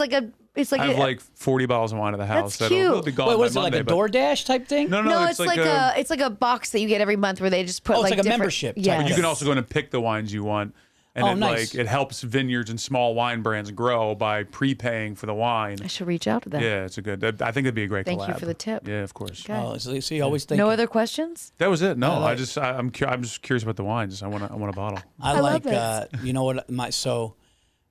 [SPEAKER 2] it's like
[SPEAKER 3] I have like 40 bottles of wine at the house.
[SPEAKER 2] That's
[SPEAKER 3] That'll
[SPEAKER 2] cute.
[SPEAKER 3] be gone
[SPEAKER 1] Wait,
[SPEAKER 3] by
[SPEAKER 1] what is it,
[SPEAKER 3] Monday,
[SPEAKER 1] like a
[SPEAKER 3] but-
[SPEAKER 1] DoorDash type thing?
[SPEAKER 3] No,
[SPEAKER 2] no, it's like a box that you get every month where they just put
[SPEAKER 1] Oh, it's like a
[SPEAKER 2] different-
[SPEAKER 1] membership type
[SPEAKER 2] Yeah,
[SPEAKER 3] But you can also go in and pick the wines you want. And
[SPEAKER 1] Oh,
[SPEAKER 3] it,
[SPEAKER 1] nice.
[SPEAKER 3] it helps vineyards and small wine brands grow by prepaying for the wine.
[SPEAKER 2] I should reach out to them.
[SPEAKER 3] Yeah, it's a good. I think it'd be a great
[SPEAKER 2] Thank
[SPEAKER 3] collab.
[SPEAKER 2] you for the tip.
[SPEAKER 3] Yeah, of course.
[SPEAKER 2] Okay.
[SPEAKER 1] Oh, so you always think.
[SPEAKER 2] No other questions?
[SPEAKER 3] That was it. No,
[SPEAKER 1] like-
[SPEAKER 3] I'm just curious about the wines. I want a bottle.
[SPEAKER 1] I
[SPEAKER 2] love
[SPEAKER 1] like,
[SPEAKER 2] this.
[SPEAKER 1] you know what, so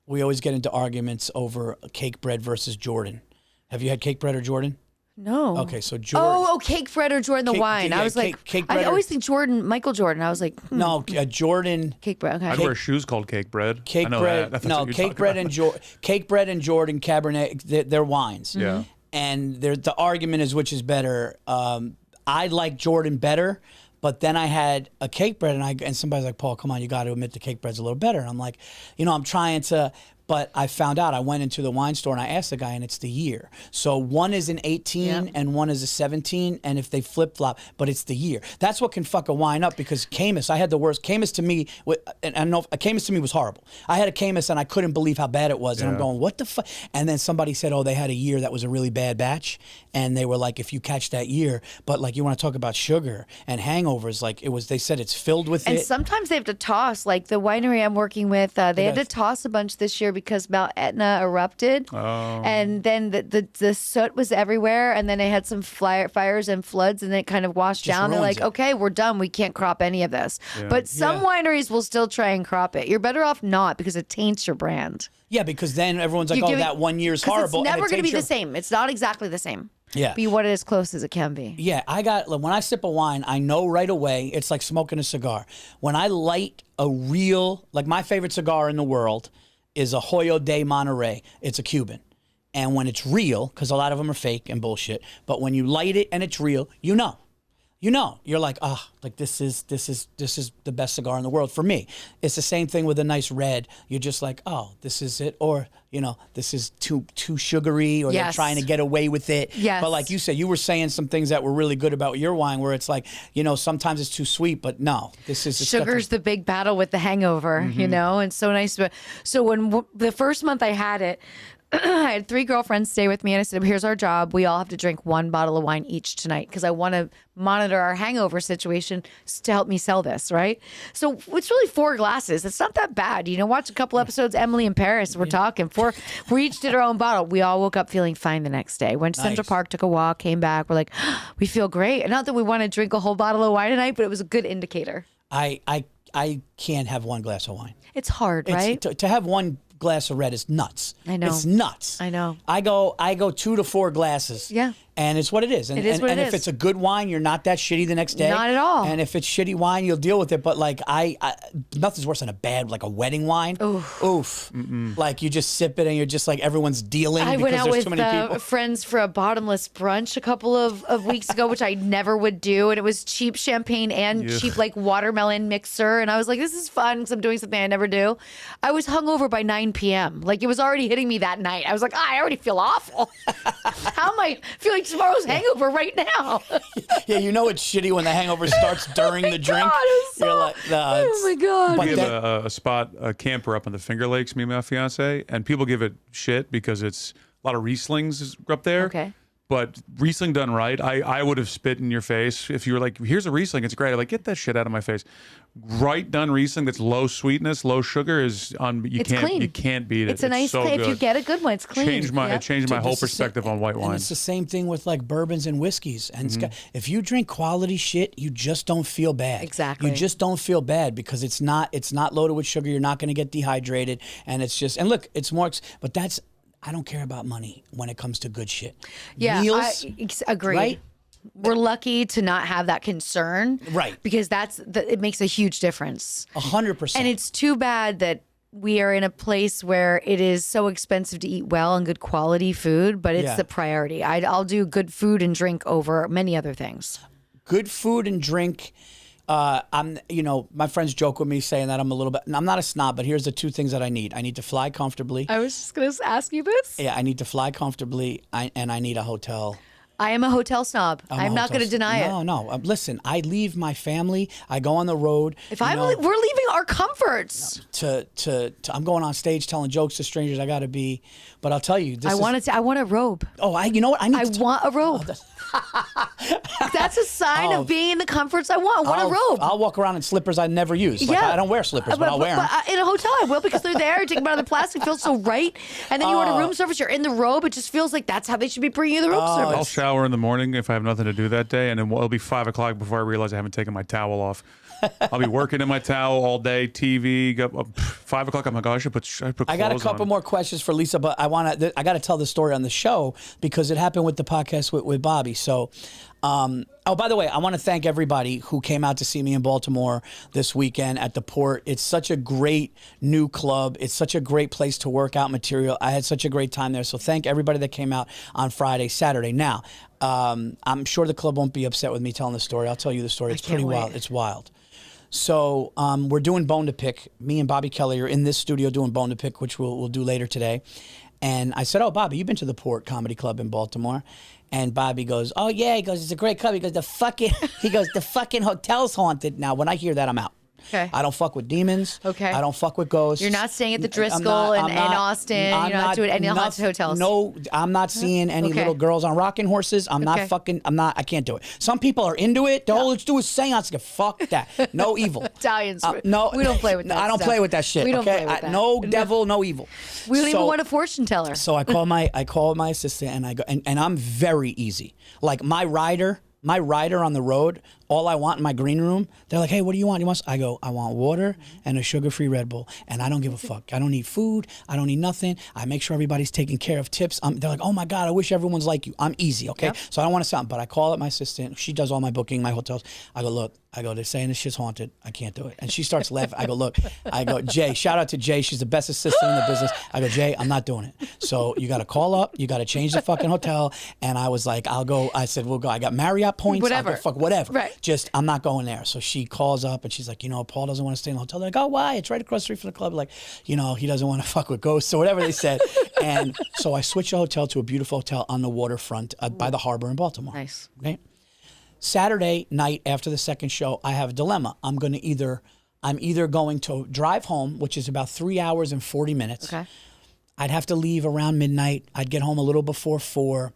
[SPEAKER 1] we always get into arguments over cake bread versus Jordan. Have you had cake bread or Jordan?
[SPEAKER 2] No.
[SPEAKER 1] Okay, so Jordan.
[SPEAKER 2] Oh, cake bread or Jordan the
[SPEAKER 1] Cake-
[SPEAKER 2] wine.
[SPEAKER 1] yeah,
[SPEAKER 2] I was like,
[SPEAKER 1] cake
[SPEAKER 2] I
[SPEAKER 1] bread or-
[SPEAKER 2] always think Michael Jordan. I was like,
[SPEAKER 1] No, Jordan.
[SPEAKER 2] cake bread. Okay.
[SPEAKER 3] I'd wear shoes called cake bread.
[SPEAKER 1] Cake
[SPEAKER 3] I know
[SPEAKER 1] bread.
[SPEAKER 3] that. That's
[SPEAKER 1] No,
[SPEAKER 3] what you're
[SPEAKER 1] cake
[SPEAKER 3] talking
[SPEAKER 1] bread
[SPEAKER 3] about.
[SPEAKER 1] cake bread and Jordan Cabernet. They're wines.
[SPEAKER 3] Yeah.
[SPEAKER 1] And the argument is which is better. I like Jordan better, but then I had a cake bread, and somebody's like, Paul, come on, you got to admit the cake bread's a little better. And I'm like, I'm trying to. But I found out, I went into the wine store and I asked the guy, and it's the year. So one is an 18
[SPEAKER 2] Yep.
[SPEAKER 1] and one is a 17, and if they flip flop, but it's the year. That's what can fuck a wine up, because Camus, I had the worst. Camus to me, and I know Camus to me was horrible. I had a Camus and I couldn't believe how bad it was, and I'm
[SPEAKER 3] Yeah.
[SPEAKER 1] going, what the fuck? And then somebody said, oh, they had a year that was a really bad batch, and they were like, if you catch that year, but like you want to talk about sugar and hangovers, like they said it's filled with
[SPEAKER 2] And
[SPEAKER 1] it.
[SPEAKER 2] sometimes they have to toss, like the winery I'm working with, they had to toss a bunch this year because Mount Etna erupted.
[SPEAKER 3] Oh.
[SPEAKER 2] And then the soot was everywhere. And then they had some fires and floods, and then it kind of washed down. They're
[SPEAKER 1] ruins
[SPEAKER 2] like,
[SPEAKER 1] it.
[SPEAKER 2] okay, we're done. We can't crop any of this. But some
[SPEAKER 1] Yeah.
[SPEAKER 2] wineries will still try and crop it. You're better off not, because it taints your brand.
[SPEAKER 1] Yeah, because then everyone's like,
[SPEAKER 2] You're
[SPEAKER 1] oh,
[SPEAKER 2] giving-
[SPEAKER 1] that 1 year's
[SPEAKER 2] 'cause
[SPEAKER 1] horrible.
[SPEAKER 2] It's
[SPEAKER 1] and
[SPEAKER 2] never
[SPEAKER 1] it
[SPEAKER 2] going to be
[SPEAKER 1] takes
[SPEAKER 2] the
[SPEAKER 1] your-
[SPEAKER 2] same. It's not exactly the same.
[SPEAKER 1] Yeah.
[SPEAKER 2] But you want it as close as it can be.
[SPEAKER 1] Yeah, when I sip a wine, I know right away it's like smoking a cigar. When I light a real, like my favorite cigar in the world is a Hoyo de Monterey. It's a Cuban. And when it's real, because a lot of them are fake and bullshit, but when you light it and it's real, you know. You're like, like this is the best cigar in the world for me. It's the same thing with a nice red. You're just like, oh, this is it, or this is too sugary, or they're
[SPEAKER 2] Yes.
[SPEAKER 1] trying to get away with it.
[SPEAKER 2] Yes.
[SPEAKER 1] But like you said, you were saying some things that were really good about your wine, where it's like, sometimes it's too sweet, but no, this is it's got
[SPEAKER 2] Sugar's the big battle with the hangover, and so nice. So when the first month I had it, I had 3 girlfriends stay with me, and I said, here's our job. We all have to drink 1 bottle of wine each tonight, because I want to monitor our hangover situation to help me sell this, right? So it's really 4 glasses. It's not that bad. Watch a couple episodes, Emily in Paris, we're talking. 4, we each did our own bottle. We all woke up feeling fine the next day. Went to Central
[SPEAKER 1] Nice.
[SPEAKER 2] Park, took a walk, came back. We're like, we feel great. And not that we want to drink a whole bottle of wine tonight, but it was a good indicator.
[SPEAKER 1] I can't have 1 glass of wine.
[SPEAKER 2] It's hard, right?
[SPEAKER 1] To have 1 glass of red is nuts.
[SPEAKER 2] I know.
[SPEAKER 1] It's nuts.
[SPEAKER 2] I know.
[SPEAKER 1] I go 2 to 4 glasses.
[SPEAKER 2] Yeah.
[SPEAKER 1] And it's what it is. And,
[SPEAKER 2] It is what
[SPEAKER 1] and
[SPEAKER 2] it
[SPEAKER 1] if
[SPEAKER 2] is.
[SPEAKER 1] it's a good wine, you're not that shitty the next day.
[SPEAKER 2] Not at all.
[SPEAKER 1] And if it's shitty wine, you'll deal with it. But like I nothing's worse than a bad, like a wedding wine. Oof. Like you just sip it and you're just like everyone's dealing
[SPEAKER 2] I
[SPEAKER 1] because
[SPEAKER 2] went out
[SPEAKER 1] there's
[SPEAKER 2] with
[SPEAKER 1] too many people.
[SPEAKER 2] friends for a bottomless brunch a couple of weeks ago, which I never would do. And it was cheap champagne and cheap like watermelon mixer. And I was like, this is fun because I'm doing something I never do. I was hungover by 9 p.m. Like it was already hitting me that night. I was like, I already feel awful. How am I feeling tomorrow's hangover right now?
[SPEAKER 1] Yeah, it's shitty when the hangover starts during the drink.
[SPEAKER 2] God, it was
[SPEAKER 1] You're
[SPEAKER 2] so-
[SPEAKER 1] like, no,
[SPEAKER 2] oh
[SPEAKER 1] it's-
[SPEAKER 2] my God.
[SPEAKER 1] But
[SPEAKER 3] We
[SPEAKER 1] that-
[SPEAKER 3] have a camper up in the Finger Lakes, me and my fiance, and people give it shit because it's a lot of Rieslings up there.
[SPEAKER 2] Okay.
[SPEAKER 3] But Riesling done right, I would have spit in your face if you were like, here's a Riesling, it's great. I'm like, get that shit out of my face. Right done Riesling that's low sweetness, low sugar is
[SPEAKER 2] It's clean.
[SPEAKER 3] you can't beat it.
[SPEAKER 2] It's a nice
[SPEAKER 3] so
[SPEAKER 2] if you
[SPEAKER 3] good.
[SPEAKER 2] get a good one, it's clean.
[SPEAKER 3] It
[SPEAKER 2] Yep.
[SPEAKER 3] changed my whole
[SPEAKER 1] It's the same-
[SPEAKER 3] perspective on white
[SPEAKER 1] And
[SPEAKER 3] wine.
[SPEAKER 1] it's the same thing with like bourbons and whiskeys. And if you drink quality shit, you just don't feel bad.
[SPEAKER 2] Exactly.
[SPEAKER 1] You just don't feel bad because it's not loaded with sugar. You're not going to get dehydrated, and it's just, and look, it's more. But I don't care about money when it comes to good shit.
[SPEAKER 2] Yeah,
[SPEAKER 1] Meals,
[SPEAKER 2] I agree.
[SPEAKER 1] right?
[SPEAKER 2] We're lucky to not have that concern.
[SPEAKER 1] Right.
[SPEAKER 2] Because it makes a huge difference.
[SPEAKER 1] 100%.
[SPEAKER 2] And it's too bad that we are in a place where it is so expensive to eat well and good quality food, but it's the priority. I'll do good food and drink over many other things.
[SPEAKER 1] Good food and drink. My friends joke with me saying that I'm a little bit, and I'm not a snob, but here's the two things that I need. I need to fly comfortably.
[SPEAKER 2] I was just going to ask you this.
[SPEAKER 1] Yeah, I need to fly comfortably, and I need a hotel.
[SPEAKER 2] I am a hotel snob. I'm not going to deny it.
[SPEAKER 1] No. Listen, I leave my family. I go on the road.
[SPEAKER 2] We're leaving our comforts.
[SPEAKER 1] I'm going on stage telling jokes to strangers. I got to be, but I'll tell you,
[SPEAKER 2] I want a robe.
[SPEAKER 1] Oh, you know what?
[SPEAKER 2] I want a robe. That's a sign of being in the comforts I want. I want a robe.
[SPEAKER 1] I'll walk around in slippers I never use. Like, I don't wear slippers, but I'll wear them.
[SPEAKER 2] But in a hotel, I will because they're there. You take them out of the plastic, it feels so right. And then you order room service. You're in the robe. It just feels like that's how they should be bringing you the room service.
[SPEAKER 3] I'll shower in the morning if I have nothing to do that day, and then it'll be 5 o'clock before I realize I haven't taken my towel off. I'll be working in my towel all day, TV. 5 o'clock, I'm like, oh, I should put clothes on.
[SPEAKER 1] I got a couple more questions for Lisa, but I got to tell the story on the show because it happened with the podcast with Bobby. So, by the way, I want to thank everybody who came out to see me in Baltimore this weekend at the Port. It's such a great new club. It's such a great place to work out material. I had such a great time there. So thank everybody that came out on Friday, Saturday. Now, I'm sure the club won't be upset with me telling the story. I'll tell you the story. It's pretty wild. It's wild. So we're doing Bone to Pick. Me and Bobby Kelly are in this studio doing Bone to Pick, which we'll do later today. And I said, oh, Bobby, you've been to the Port Comedy Club in Baltimore. And Bobby goes, oh, yeah. He goes, it's a great club. He goes, the fucking hotel's haunted. Now, when I hear that, I'm out.
[SPEAKER 2] Okay.
[SPEAKER 1] I don't fuck with demons.
[SPEAKER 2] Okay.
[SPEAKER 1] I don't fuck with ghosts.
[SPEAKER 2] You're not staying at the Driscoll in Austin. You're not doing any haunted hotels.
[SPEAKER 1] No, I'm not seeing any little girls on rocking horses. I can't do it. Some people are into it. Let's do a seance. Fuck that. No evil.
[SPEAKER 2] Italians.
[SPEAKER 1] No.
[SPEAKER 2] We don't play with that
[SPEAKER 1] I don't play with that shit.
[SPEAKER 2] We don't play with that.
[SPEAKER 1] No devil, no evil.
[SPEAKER 2] We don't even want a fortune teller.
[SPEAKER 1] So I call my assistant and I go, and I'm very easy. Like my rider on the road, all I want in my green room, they're like, hey, what do you want? I go, I want water and a sugar-free Red Bull. And I don't give a fuck. I don't need food. I don't need nothing. I make sure everybody's taking care of tips. They're like, oh my God, I wish everyone's like you. I'm easy, okay? Yep. So I don't want to sound, but I call up my assistant. She does all my booking, my hotels. I go, look, they're saying this shit's haunted. I can't do it. And she starts laughing. I go, Jay, shout out to Jay. She's the best assistant in the business. I go, Jay, I'm not doing it. So you got to call up. You got to change the fucking hotel. And I was like, I'll go. I said, we'll go. I got Marriott points.
[SPEAKER 2] Whatever.
[SPEAKER 1] I'll go, fuck, whatever.
[SPEAKER 2] Right.
[SPEAKER 1] Just, I'm not going there. So she calls up and she's like, Paul doesn't want to stay in the hotel. They're like, oh, why? It's right across the street from the club. Like, he doesn't want to fuck with ghosts or whatever they said. And so I switched the hotel to a beautiful hotel on the waterfront by the harbor in Baltimore.
[SPEAKER 2] Nice.
[SPEAKER 1] Right? Saturday night after the second show, I have a dilemma. I'm either going to drive home, which is about 3 hours and 40 minutes.
[SPEAKER 2] Okay.
[SPEAKER 1] I'd have to leave around midnight. I'd get home a little before 4.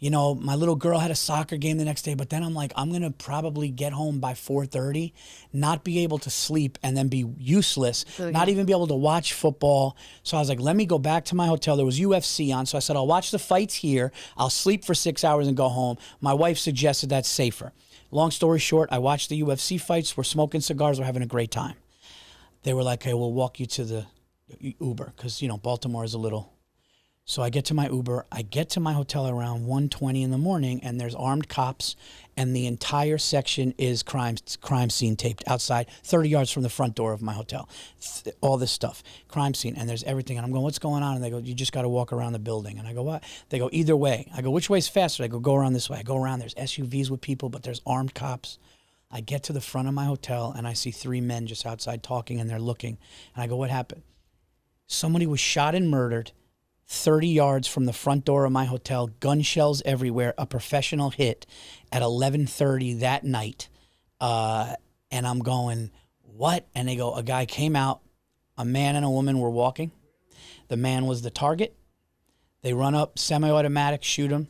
[SPEAKER 1] My little girl had a soccer game the next day, but then I'm like, I'm going to probably get home by 4:30, not be able to sleep, and then be useless, not even be able to watch football. So I was like, let me go back to my hotel. There was UFC on, so I said, I'll watch the fights here. I'll sleep for 6 hours and go home. My wife suggested that's safer. Long story short, I watched the UFC fights. We're smoking cigars. We're having a great time. They were like, hey, we'll walk you to the Uber because, Baltimore is a little... So I get to my Uber. I get to my hotel around 1:20 in the morning, and there's armed cops, and the entire section is crime scene taped outside, 30 yards from the front door of my hotel. All this stuff, crime scene, and there's everything. And I'm going, what's going on? And they go, you just got to walk around the building. And I go, what? They go, either way. I go, which way's faster? They go around this way. I go around. There's SUVs with people, but there's armed cops. I get to the front of my hotel, and I see 3 men just outside talking, and they're looking. And I go, what happened? Somebody was shot and murdered 30 yards from the front door of my hotel, gun shells everywhere, a professional hit at 11:30 that night. And I'm going, what? And they go, a guy came out, a man and a woman were walking. The man was the target. They run up, semi-automatic, shoot him,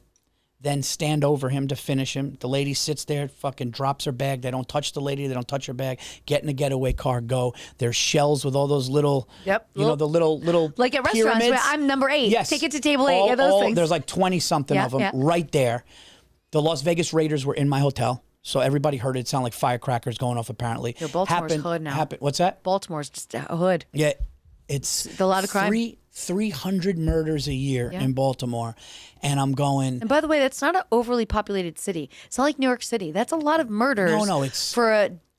[SPEAKER 1] then stand over him to finish him. The lady sits there, fucking drops her bag. They don't touch the lady. They don't touch her bag. Get in a getaway car, go. There's shells with all those little, the little
[SPEAKER 2] like at restaurants.
[SPEAKER 1] pyramids.
[SPEAKER 2] Where I'm number 8.
[SPEAKER 1] Yes.
[SPEAKER 2] Take it to table 8. Those things.
[SPEAKER 1] There's like 20-something of them right there. The Las Vegas Raiders were in my hotel. So everybody heard it sound like firecrackers going off, apparently.
[SPEAKER 2] Baltimore's hood now.
[SPEAKER 1] What's that?
[SPEAKER 2] Baltimore's just a hood.
[SPEAKER 1] Yeah. It's
[SPEAKER 2] a lot of crime.
[SPEAKER 1] 300 murders a year in Baltimore. And I'm going.
[SPEAKER 2] And by the way, that's not an overly populated city. It's not like New York City. That's a lot of murders.
[SPEAKER 1] No, it's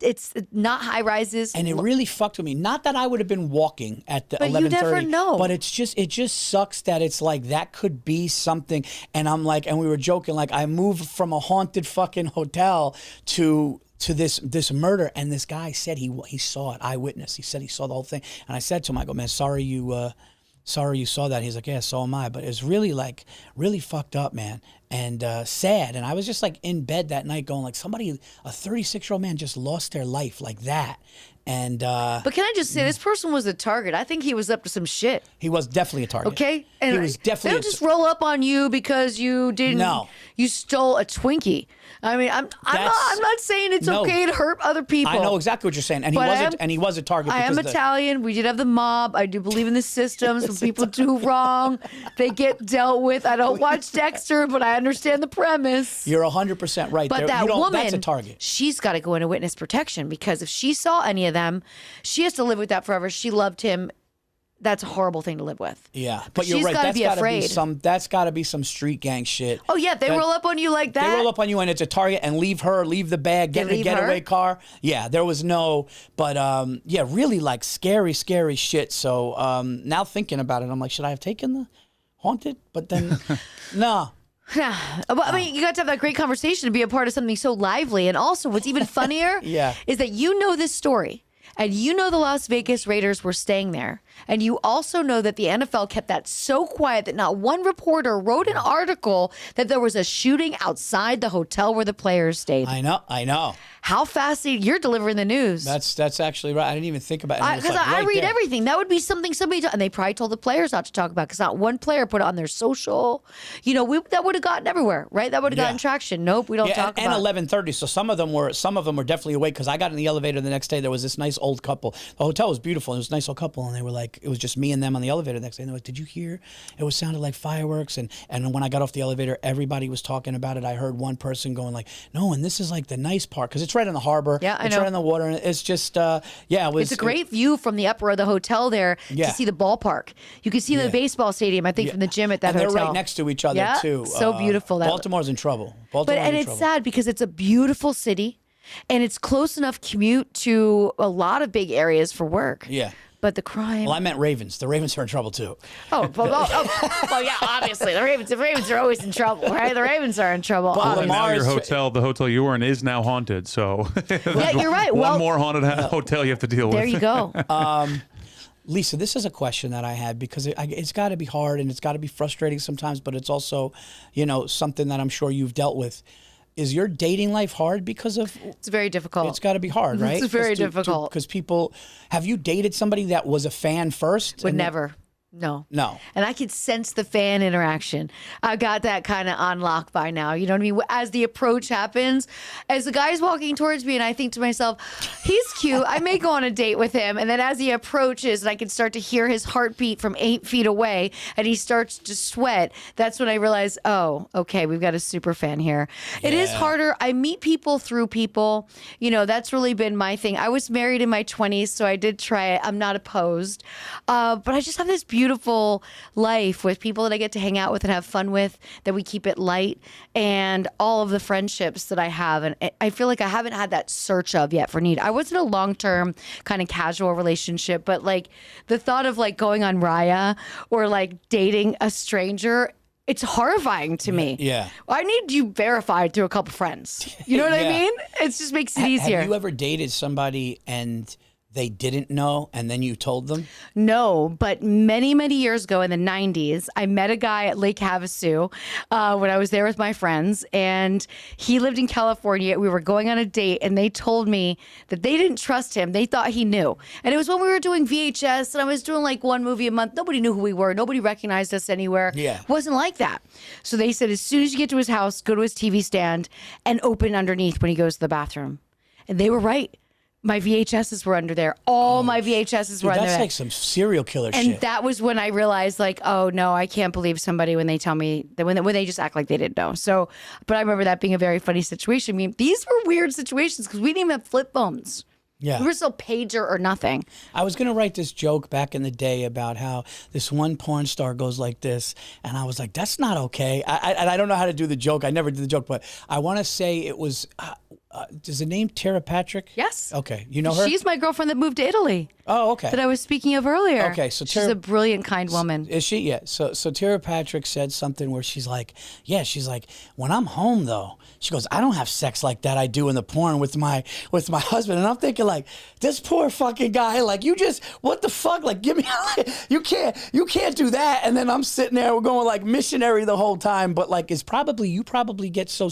[SPEAKER 2] it's not high rises.
[SPEAKER 1] And it really fucked with me. Not that I would have been walking at the 11:30.
[SPEAKER 2] But you never know.
[SPEAKER 1] But it just sucks that it's like that could be something. And I'm like, and we were joking, like I moved from a haunted fucking hotel to this murder, and this guy said he saw it, eyewitness. He said he saw the whole thing. And I said to him, I go, man, sorry you saw that. He's like, yeah, so am I. But it's really like really fucked up, man, and sad. And I was just like in bed that night going like, somebody, a 36-year-old man just lost their life like that. And
[SPEAKER 2] but can I just say, this person was a target. I think he was up to some shit.
[SPEAKER 1] he was definitely a target.
[SPEAKER 2] Okay, and
[SPEAKER 1] he was definitely.
[SPEAKER 2] They don't just roll up on you because you didn't.
[SPEAKER 1] No.
[SPEAKER 2] You stole a Twinkie. I mean, I'm not saying it's okay to hurt other people.
[SPEAKER 1] I know exactly what you're saying, and he was a target.
[SPEAKER 2] I am Italian. We did have the mob. I do believe in the systems. When people do wrong, they get dealt with. I don't watch Dexter, but I understand the premise.
[SPEAKER 1] You're 100% right.
[SPEAKER 2] But that woman,
[SPEAKER 1] that's a target.
[SPEAKER 2] She's got to go into witness protection, because if she saw any of them, she has to live with that forever. She loved him. That's a horrible thing to live with.
[SPEAKER 1] Yeah, but you're
[SPEAKER 2] she's
[SPEAKER 1] right.
[SPEAKER 2] Gotta
[SPEAKER 1] That's got to be some street gang shit.
[SPEAKER 2] Oh yeah, they roll up on you like that.
[SPEAKER 1] They roll up on you and it's a target, and leave the bag, get in a getaway car. Yeah, there was no, but yeah, really like scary shit. So now thinking about it, I'm like, should I have taken the haunted? But then, no.
[SPEAKER 2] Yeah, I mean, you got to have that great conversation to be a part of something so lively. And also, what's even funnier is that you know this story. And you know the Las Vegas Raiders were staying there. And you also know that the NFL kept that so quiet that not one reporter wrote an article that there was a shooting outside the hotel where the players stayed.
[SPEAKER 1] I know.
[SPEAKER 2] How fascinating. You're delivering the news.
[SPEAKER 1] That's actually right. I didn't even think about it.
[SPEAKER 2] Because I read everything. That would be something somebody, and they probably told the players not to talk about, because not one player put it on their social. You know, that would have gotten everywhere, right? That would have gotten traction. Nope, we don't talk about it.
[SPEAKER 1] And 11:30, so some of them were definitely awake, because I got in the elevator the next day. There was this nice old couple. The hotel was beautiful. It was a nice old couple, and they were like, it was just me and them on the elevator the next day. And they were like, did you hear? It sounded like fireworks. And when I got off the elevator, everybody was talking about it. I heard one person going like, no, and this is like the nice part, because it's right on the harbor.
[SPEAKER 2] Yeah, I know.
[SPEAKER 1] It's right on the water, and it's just,
[SPEAKER 2] it's a great view from the upper of the hotel there to see the ballpark. You can see the baseball stadium, I think, from the gym at that hotel.
[SPEAKER 1] And they're right next to each other, too.
[SPEAKER 2] So beautiful.
[SPEAKER 1] Baltimore's in trouble.
[SPEAKER 2] It's sad because it's a beautiful city, and it's close enough commute to a lot of big areas for work.
[SPEAKER 1] Yeah.
[SPEAKER 2] But the crime.
[SPEAKER 1] Well, I meant Ravens. The Ravens are in trouble too.
[SPEAKER 2] Well, yeah, obviously the Ravens are always in trouble, right? The Ravens are in trouble.
[SPEAKER 3] Well, now your the hotel you were in, is now haunted. So
[SPEAKER 2] yeah, you're right.
[SPEAKER 3] One more haunted hotel you have to deal with.
[SPEAKER 2] There you go.
[SPEAKER 1] Lisa, this is a question that I had, because it's got to be hard and it's got to be frustrating sometimes, but it's also, something that I'm sure you've dealt with. Is your dating life hard because of? It's
[SPEAKER 2] very difficult.
[SPEAKER 1] It's got to be hard, right?
[SPEAKER 2] It's very difficult.
[SPEAKER 1] Because people, have you dated somebody that was a fan first?
[SPEAKER 2] Would never. No. And I could sense the fan interaction. I got that kind of on lock by now. You know what I mean? As the approach happens, as the guy's walking towards me, and I think to myself, he's cute. I may go on a date with him. And then as he approaches, and I can start to hear his heartbeat from 8 feet away, and he starts to sweat, that's when I realize, oh, okay, we've got a super fan here. Yeah. It is harder. I meet people through people. That's really been my thing. I was married in my 20s, so I did try it. I'm not opposed. But I just have this beautiful life with people that I get to hang out with and have fun with, that we keep it light, and all of the friendships that I have. And I feel like I haven't had that search of yet for need. I was in a long-term kind of casual relationship, but like the thought of like going on Raya or like dating a stranger, it's horrifying to me.
[SPEAKER 1] Yeah.
[SPEAKER 2] I need you verified through a couple friends. You know what I mean? It just makes it easier.
[SPEAKER 1] Have you ever dated somebody and they didn't know, and then you told them?
[SPEAKER 2] No, but many, many years ago in the 90s, I met a guy at Lake Havasu when I was there with my friends, and he lived in California. We were going on a date, and they told me that they didn't trust him. They thought he knew. And it was when we were doing VHS, and I was doing like one movie a month. Nobody knew who we were. Nobody recognized us anywhere.
[SPEAKER 1] Yeah.
[SPEAKER 2] It wasn't like that. So they said, as soon as you get to his house, go to his TV stand and open underneath when he goes to the bathroom. And they were right. My VHSs were under there. All my VHSs were under there.
[SPEAKER 1] That's like some serial killer shit.
[SPEAKER 2] And that was when I realized, like, oh no, I can't believe somebody when they tell me that when they just act like they didn't know. So, but I remember that being a very funny situation. I mean, these were weird situations because we didn't even have flip phones.
[SPEAKER 1] Yeah.
[SPEAKER 2] We were still pager or nothing.
[SPEAKER 1] I was going to write this joke back in the day about how this one porn star goes like this. And I was like, that's not okay. I don't know how to do the joke. I never did the joke, but I want to say it was, does the name Tara Patrick?
[SPEAKER 2] Yes.
[SPEAKER 1] Okay. You know her?
[SPEAKER 2] She's my girlfriend that moved to Italy.
[SPEAKER 1] Oh, okay.
[SPEAKER 2] That I was speaking of earlier.
[SPEAKER 1] Okay, so
[SPEAKER 2] she's a brilliant, kind woman.
[SPEAKER 1] Is she? Yeah. So Tara Patrick said something where she's like, when I'm home though, she goes, I don't have sex like that I do in the porn with my husband. And I'm thinking like, this poor fucking guy, like what the fuck? Like, give me, you can't do that. And then I'm sitting there, we're going like missionary the whole time. But like, you probably get so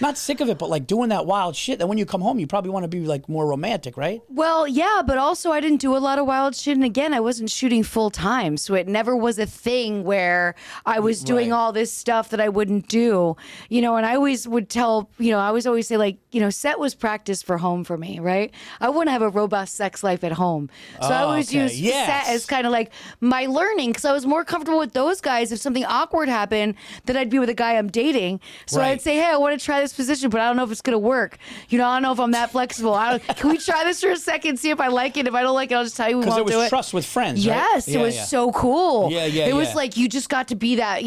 [SPEAKER 1] not sick of it, but like doing that wild shit that when you come home, you probably want to be like more romantic, right?
[SPEAKER 2] Well, yeah, but also I didn't do a lot of wild shit. And again, I wasn't shooting full time. So it never was a thing where I was doing all this stuff that I wouldn't do, and I always would tell, I was always say like, set was practice for home for me, right? I want to have a robust sex life at home. So I always use set as kind of like my learning because I was more comfortable with those guys. If something awkward happened, then I'd be with a guy I'm dating. So I'd say, hey, I want to try this position, but I don't know if it's going to work. I don't know if I'm that flexible. Can we try this for a second, see if I like it? If I don't like it, I'll just tell you we won't do it.
[SPEAKER 1] Because it was trust with friends,
[SPEAKER 2] Yes,
[SPEAKER 1] right?
[SPEAKER 2] it was so cool. It was like, you just got to be that,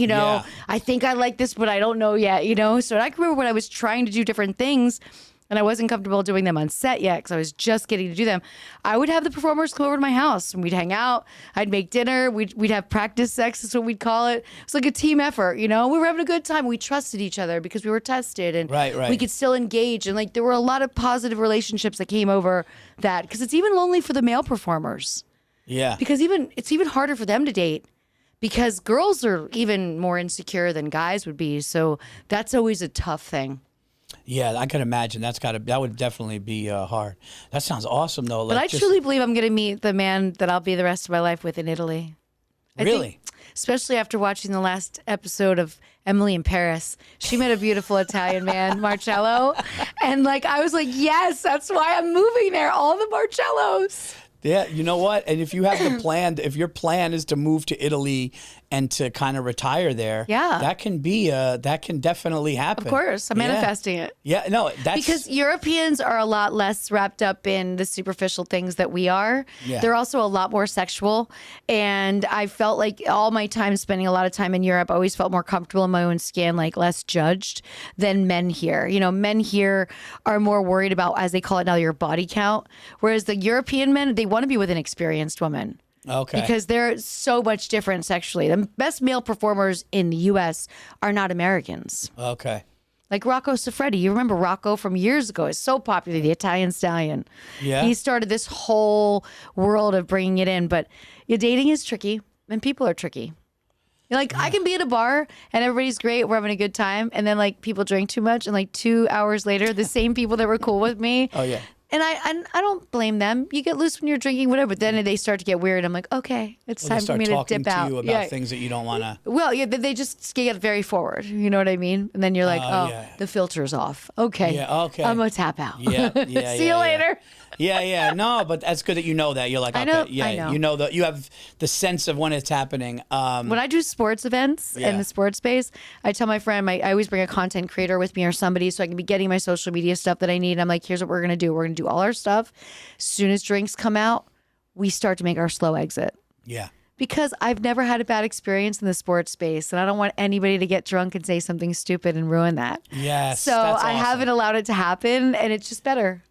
[SPEAKER 2] I think I like this, but I don't know yet, So I can remember when I was trying to do different things and I wasn't comfortable doing them on set yet because I was just getting to do them. I would have the performers come over to my house and we'd hang out. I'd make dinner. We'd have practice sex, is what we'd call it. It's like a team effort, We were having a good time. We trusted each other because we were tested and we could still engage. And like there were a lot of positive relationships that came over that because it's even lonely for the male performers.
[SPEAKER 1] Yeah.
[SPEAKER 2] Because it's even harder for them to date because girls are even more insecure than guys would be. So that's always a tough thing.
[SPEAKER 1] Yeah, I can imagine. That would definitely be hard. That sounds awesome though.
[SPEAKER 2] But I truly believe I'm going to meet the man that I'll be the rest of my life with in Italy.
[SPEAKER 1] Really?
[SPEAKER 2] Especially after watching the last episode of Emily in Paris. She met a beautiful Italian man, Marcello. And like I was like, yes, that's why I'm moving there. All the Marcellos.
[SPEAKER 1] Yeah, you know what? And if you have the plan, if your plan is to move to Italy and to kind of retire there, that can definitely happen.
[SPEAKER 2] Of course, I'm manifesting it.
[SPEAKER 1] Yeah, no, that's
[SPEAKER 2] because Europeans are a lot less wrapped up in the superficial things that we are.
[SPEAKER 1] Yeah.
[SPEAKER 2] They're also a lot more sexual, and I felt like all my time spending a lot of time in Europe, I always felt more comfortable in my own skin, like less judged than men here. Men here are more worried about, as they call it now, your body count, whereas the European men, they want to be with an experienced woman.
[SPEAKER 1] Okay.
[SPEAKER 2] Because they're so much different sexually. The best male performers in the U.S. are not Americans.
[SPEAKER 1] Okay.
[SPEAKER 2] Like Rocco Siffredi. You remember Rocco from years ago? Is so popular, the Italian stallion.
[SPEAKER 1] Yeah.
[SPEAKER 2] He started this whole world of bringing it in. But dating is tricky, and people are tricky. Like, I can be at a bar, and everybody's great. We're having a good time. And then, like, people drink too much. And, like, 2 hours later, the same people that were cool with me.
[SPEAKER 1] Oh, yeah.
[SPEAKER 2] And I don't blame them. You get loose when you're drinking, whatever. But then they start to get weird. I'm like, okay, it's time for me to dip out.
[SPEAKER 1] You about things that you don't want to.
[SPEAKER 2] Well, yeah, they just get very forward. You know what I mean? And then you're like, the filter's off. Okay.
[SPEAKER 1] Yeah. Okay.
[SPEAKER 2] I'm gonna tap out.
[SPEAKER 1] Yeah.
[SPEAKER 2] See you later.
[SPEAKER 1] Yeah. No, but that's good that you know that. You're like, okay,
[SPEAKER 2] I know.
[SPEAKER 1] You know that you have the sense of when it's happening.
[SPEAKER 2] When I do sports events in the sports space, I tell my friend, I always bring a content creator with me or somebody so I can be getting my social media stuff that I need. I'm like, here's what we're gonna do. We're gonna do all our stuff. As soon as drinks come out, we start to make our slow exit.
[SPEAKER 1] Yeah.
[SPEAKER 2] Because I've never had a bad experience in the sports space, and I don't want anybody to get drunk and say something stupid and ruin that.
[SPEAKER 1] Yes.
[SPEAKER 2] So
[SPEAKER 1] that's
[SPEAKER 2] I
[SPEAKER 1] awesome.
[SPEAKER 2] haven't allowed it to happen, and it's just better.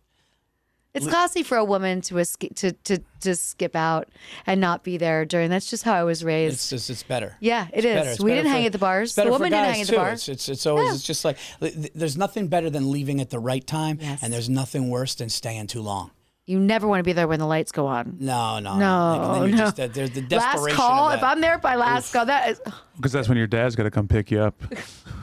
[SPEAKER 2] It's classy for a woman to skip out and not be there during. That's just how I was raised.
[SPEAKER 1] It's better.
[SPEAKER 2] Yeah, it is. We didn't hang at the bars. The woman didn't hang at the bars.
[SPEAKER 1] It's always it's just like there's nothing better than leaving at the right time, and there's nothing worse than staying too long.
[SPEAKER 2] You never want to be there when the lights go on.
[SPEAKER 1] No.
[SPEAKER 2] Just,
[SPEAKER 1] there's the desperation.
[SPEAKER 2] Last call.
[SPEAKER 1] Of that.
[SPEAKER 2] If I'm there by last call, that is.
[SPEAKER 3] Because that's when your dad's got to come pick you up.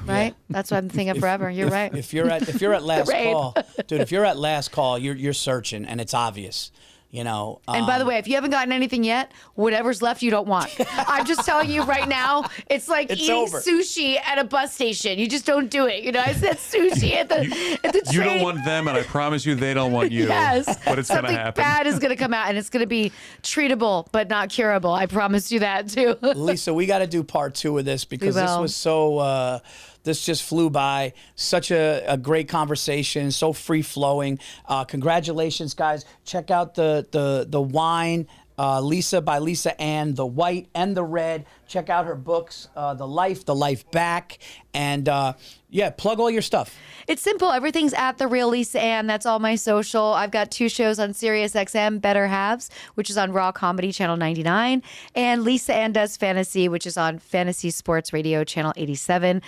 [SPEAKER 2] Right. That's what I'm thinking forever. You're right.
[SPEAKER 1] If you're at last call, dude. If you're at last call, you're searching, and it's obvious. And
[SPEAKER 2] by the way, if you haven't gotten anything yet, whatever's left you don't want. I'm just telling you right now, it's like eating sushi at a bus station. You just don't do it. I said sushi at the train.
[SPEAKER 3] You don't want them, and I promise you they don't want you.
[SPEAKER 2] Yes.
[SPEAKER 3] But it's going to happen.
[SPEAKER 2] Something bad is going to come out, and it's going to be treatable, but not curable. I promise you that, too.
[SPEAKER 1] Lisa, we got to do part 2 of this because this was so... this just flew by. Such a great conversation, so free flowing. Congratulations, guys! Check out the wine. Lisa by Lisa Ann, the white and the red. Check out her books, The Life Back, and yeah, plug all your stuff.
[SPEAKER 2] It's simple. Everything's at The Real Lisa Ann. That's all my social. I've got 2 shows on Sirius XM, Better Halves, which is on Raw Comedy Channel 99, and Lisa Ann Does Fantasy, which is on Fantasy Sports Radio Channel 87.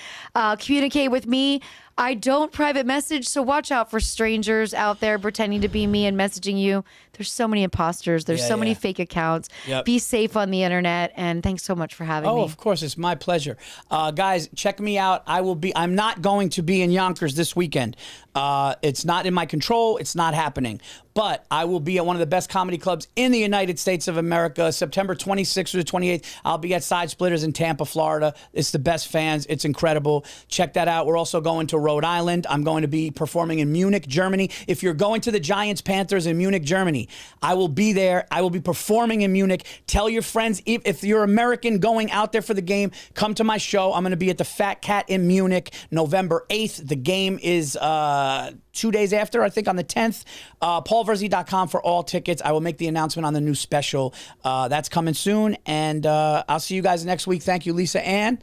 [SPEAKER 2] Communicate with me. I don't private message, so watch out for strangers out there pretending to be me and messaging you. There's so many imposters. There's so many fake accounts.
[SPEAKER 1] Yep.
[SPEAKER 2] Be safe on the internet, and thanks so much for having me.
[SPEAKER 1] Oh, of course. It's my pleasure. Guys, check me out. I'm not going to be in Yonkers this weekend. It's not in my control. It's not happening. But I will be at one of the best comedy clubs in the United States of America, September 26th through the 28th. I'll be at Side Splitters in Tampa, Florida. It's the best fans. It's incredible. Check that out. We're also going to Rhode Island. I'm going to be performing in Munich, Germany. If you're going to the Giants Panthers in Munich, Germany, I will be there. I will be performing in Munich. Tell your friends, if you're American going out there for the game, come to my show. I'm going to be at the Fat Cat in Munich, November 8th. The game is 2 days after, I think on the 10th. PaulVirzi.com for all tickets. I will make the announcement on the new special. That's coming soon. And I'll see you guys next week. Thank you, Lisa Ann.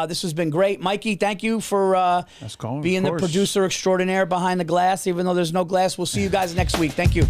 [SPEAKER 1] This has been great. Mikey, thank you for being the producer extraordinaire behind the glass. Even though there's no glass, we'll see you guys next week. Thank you.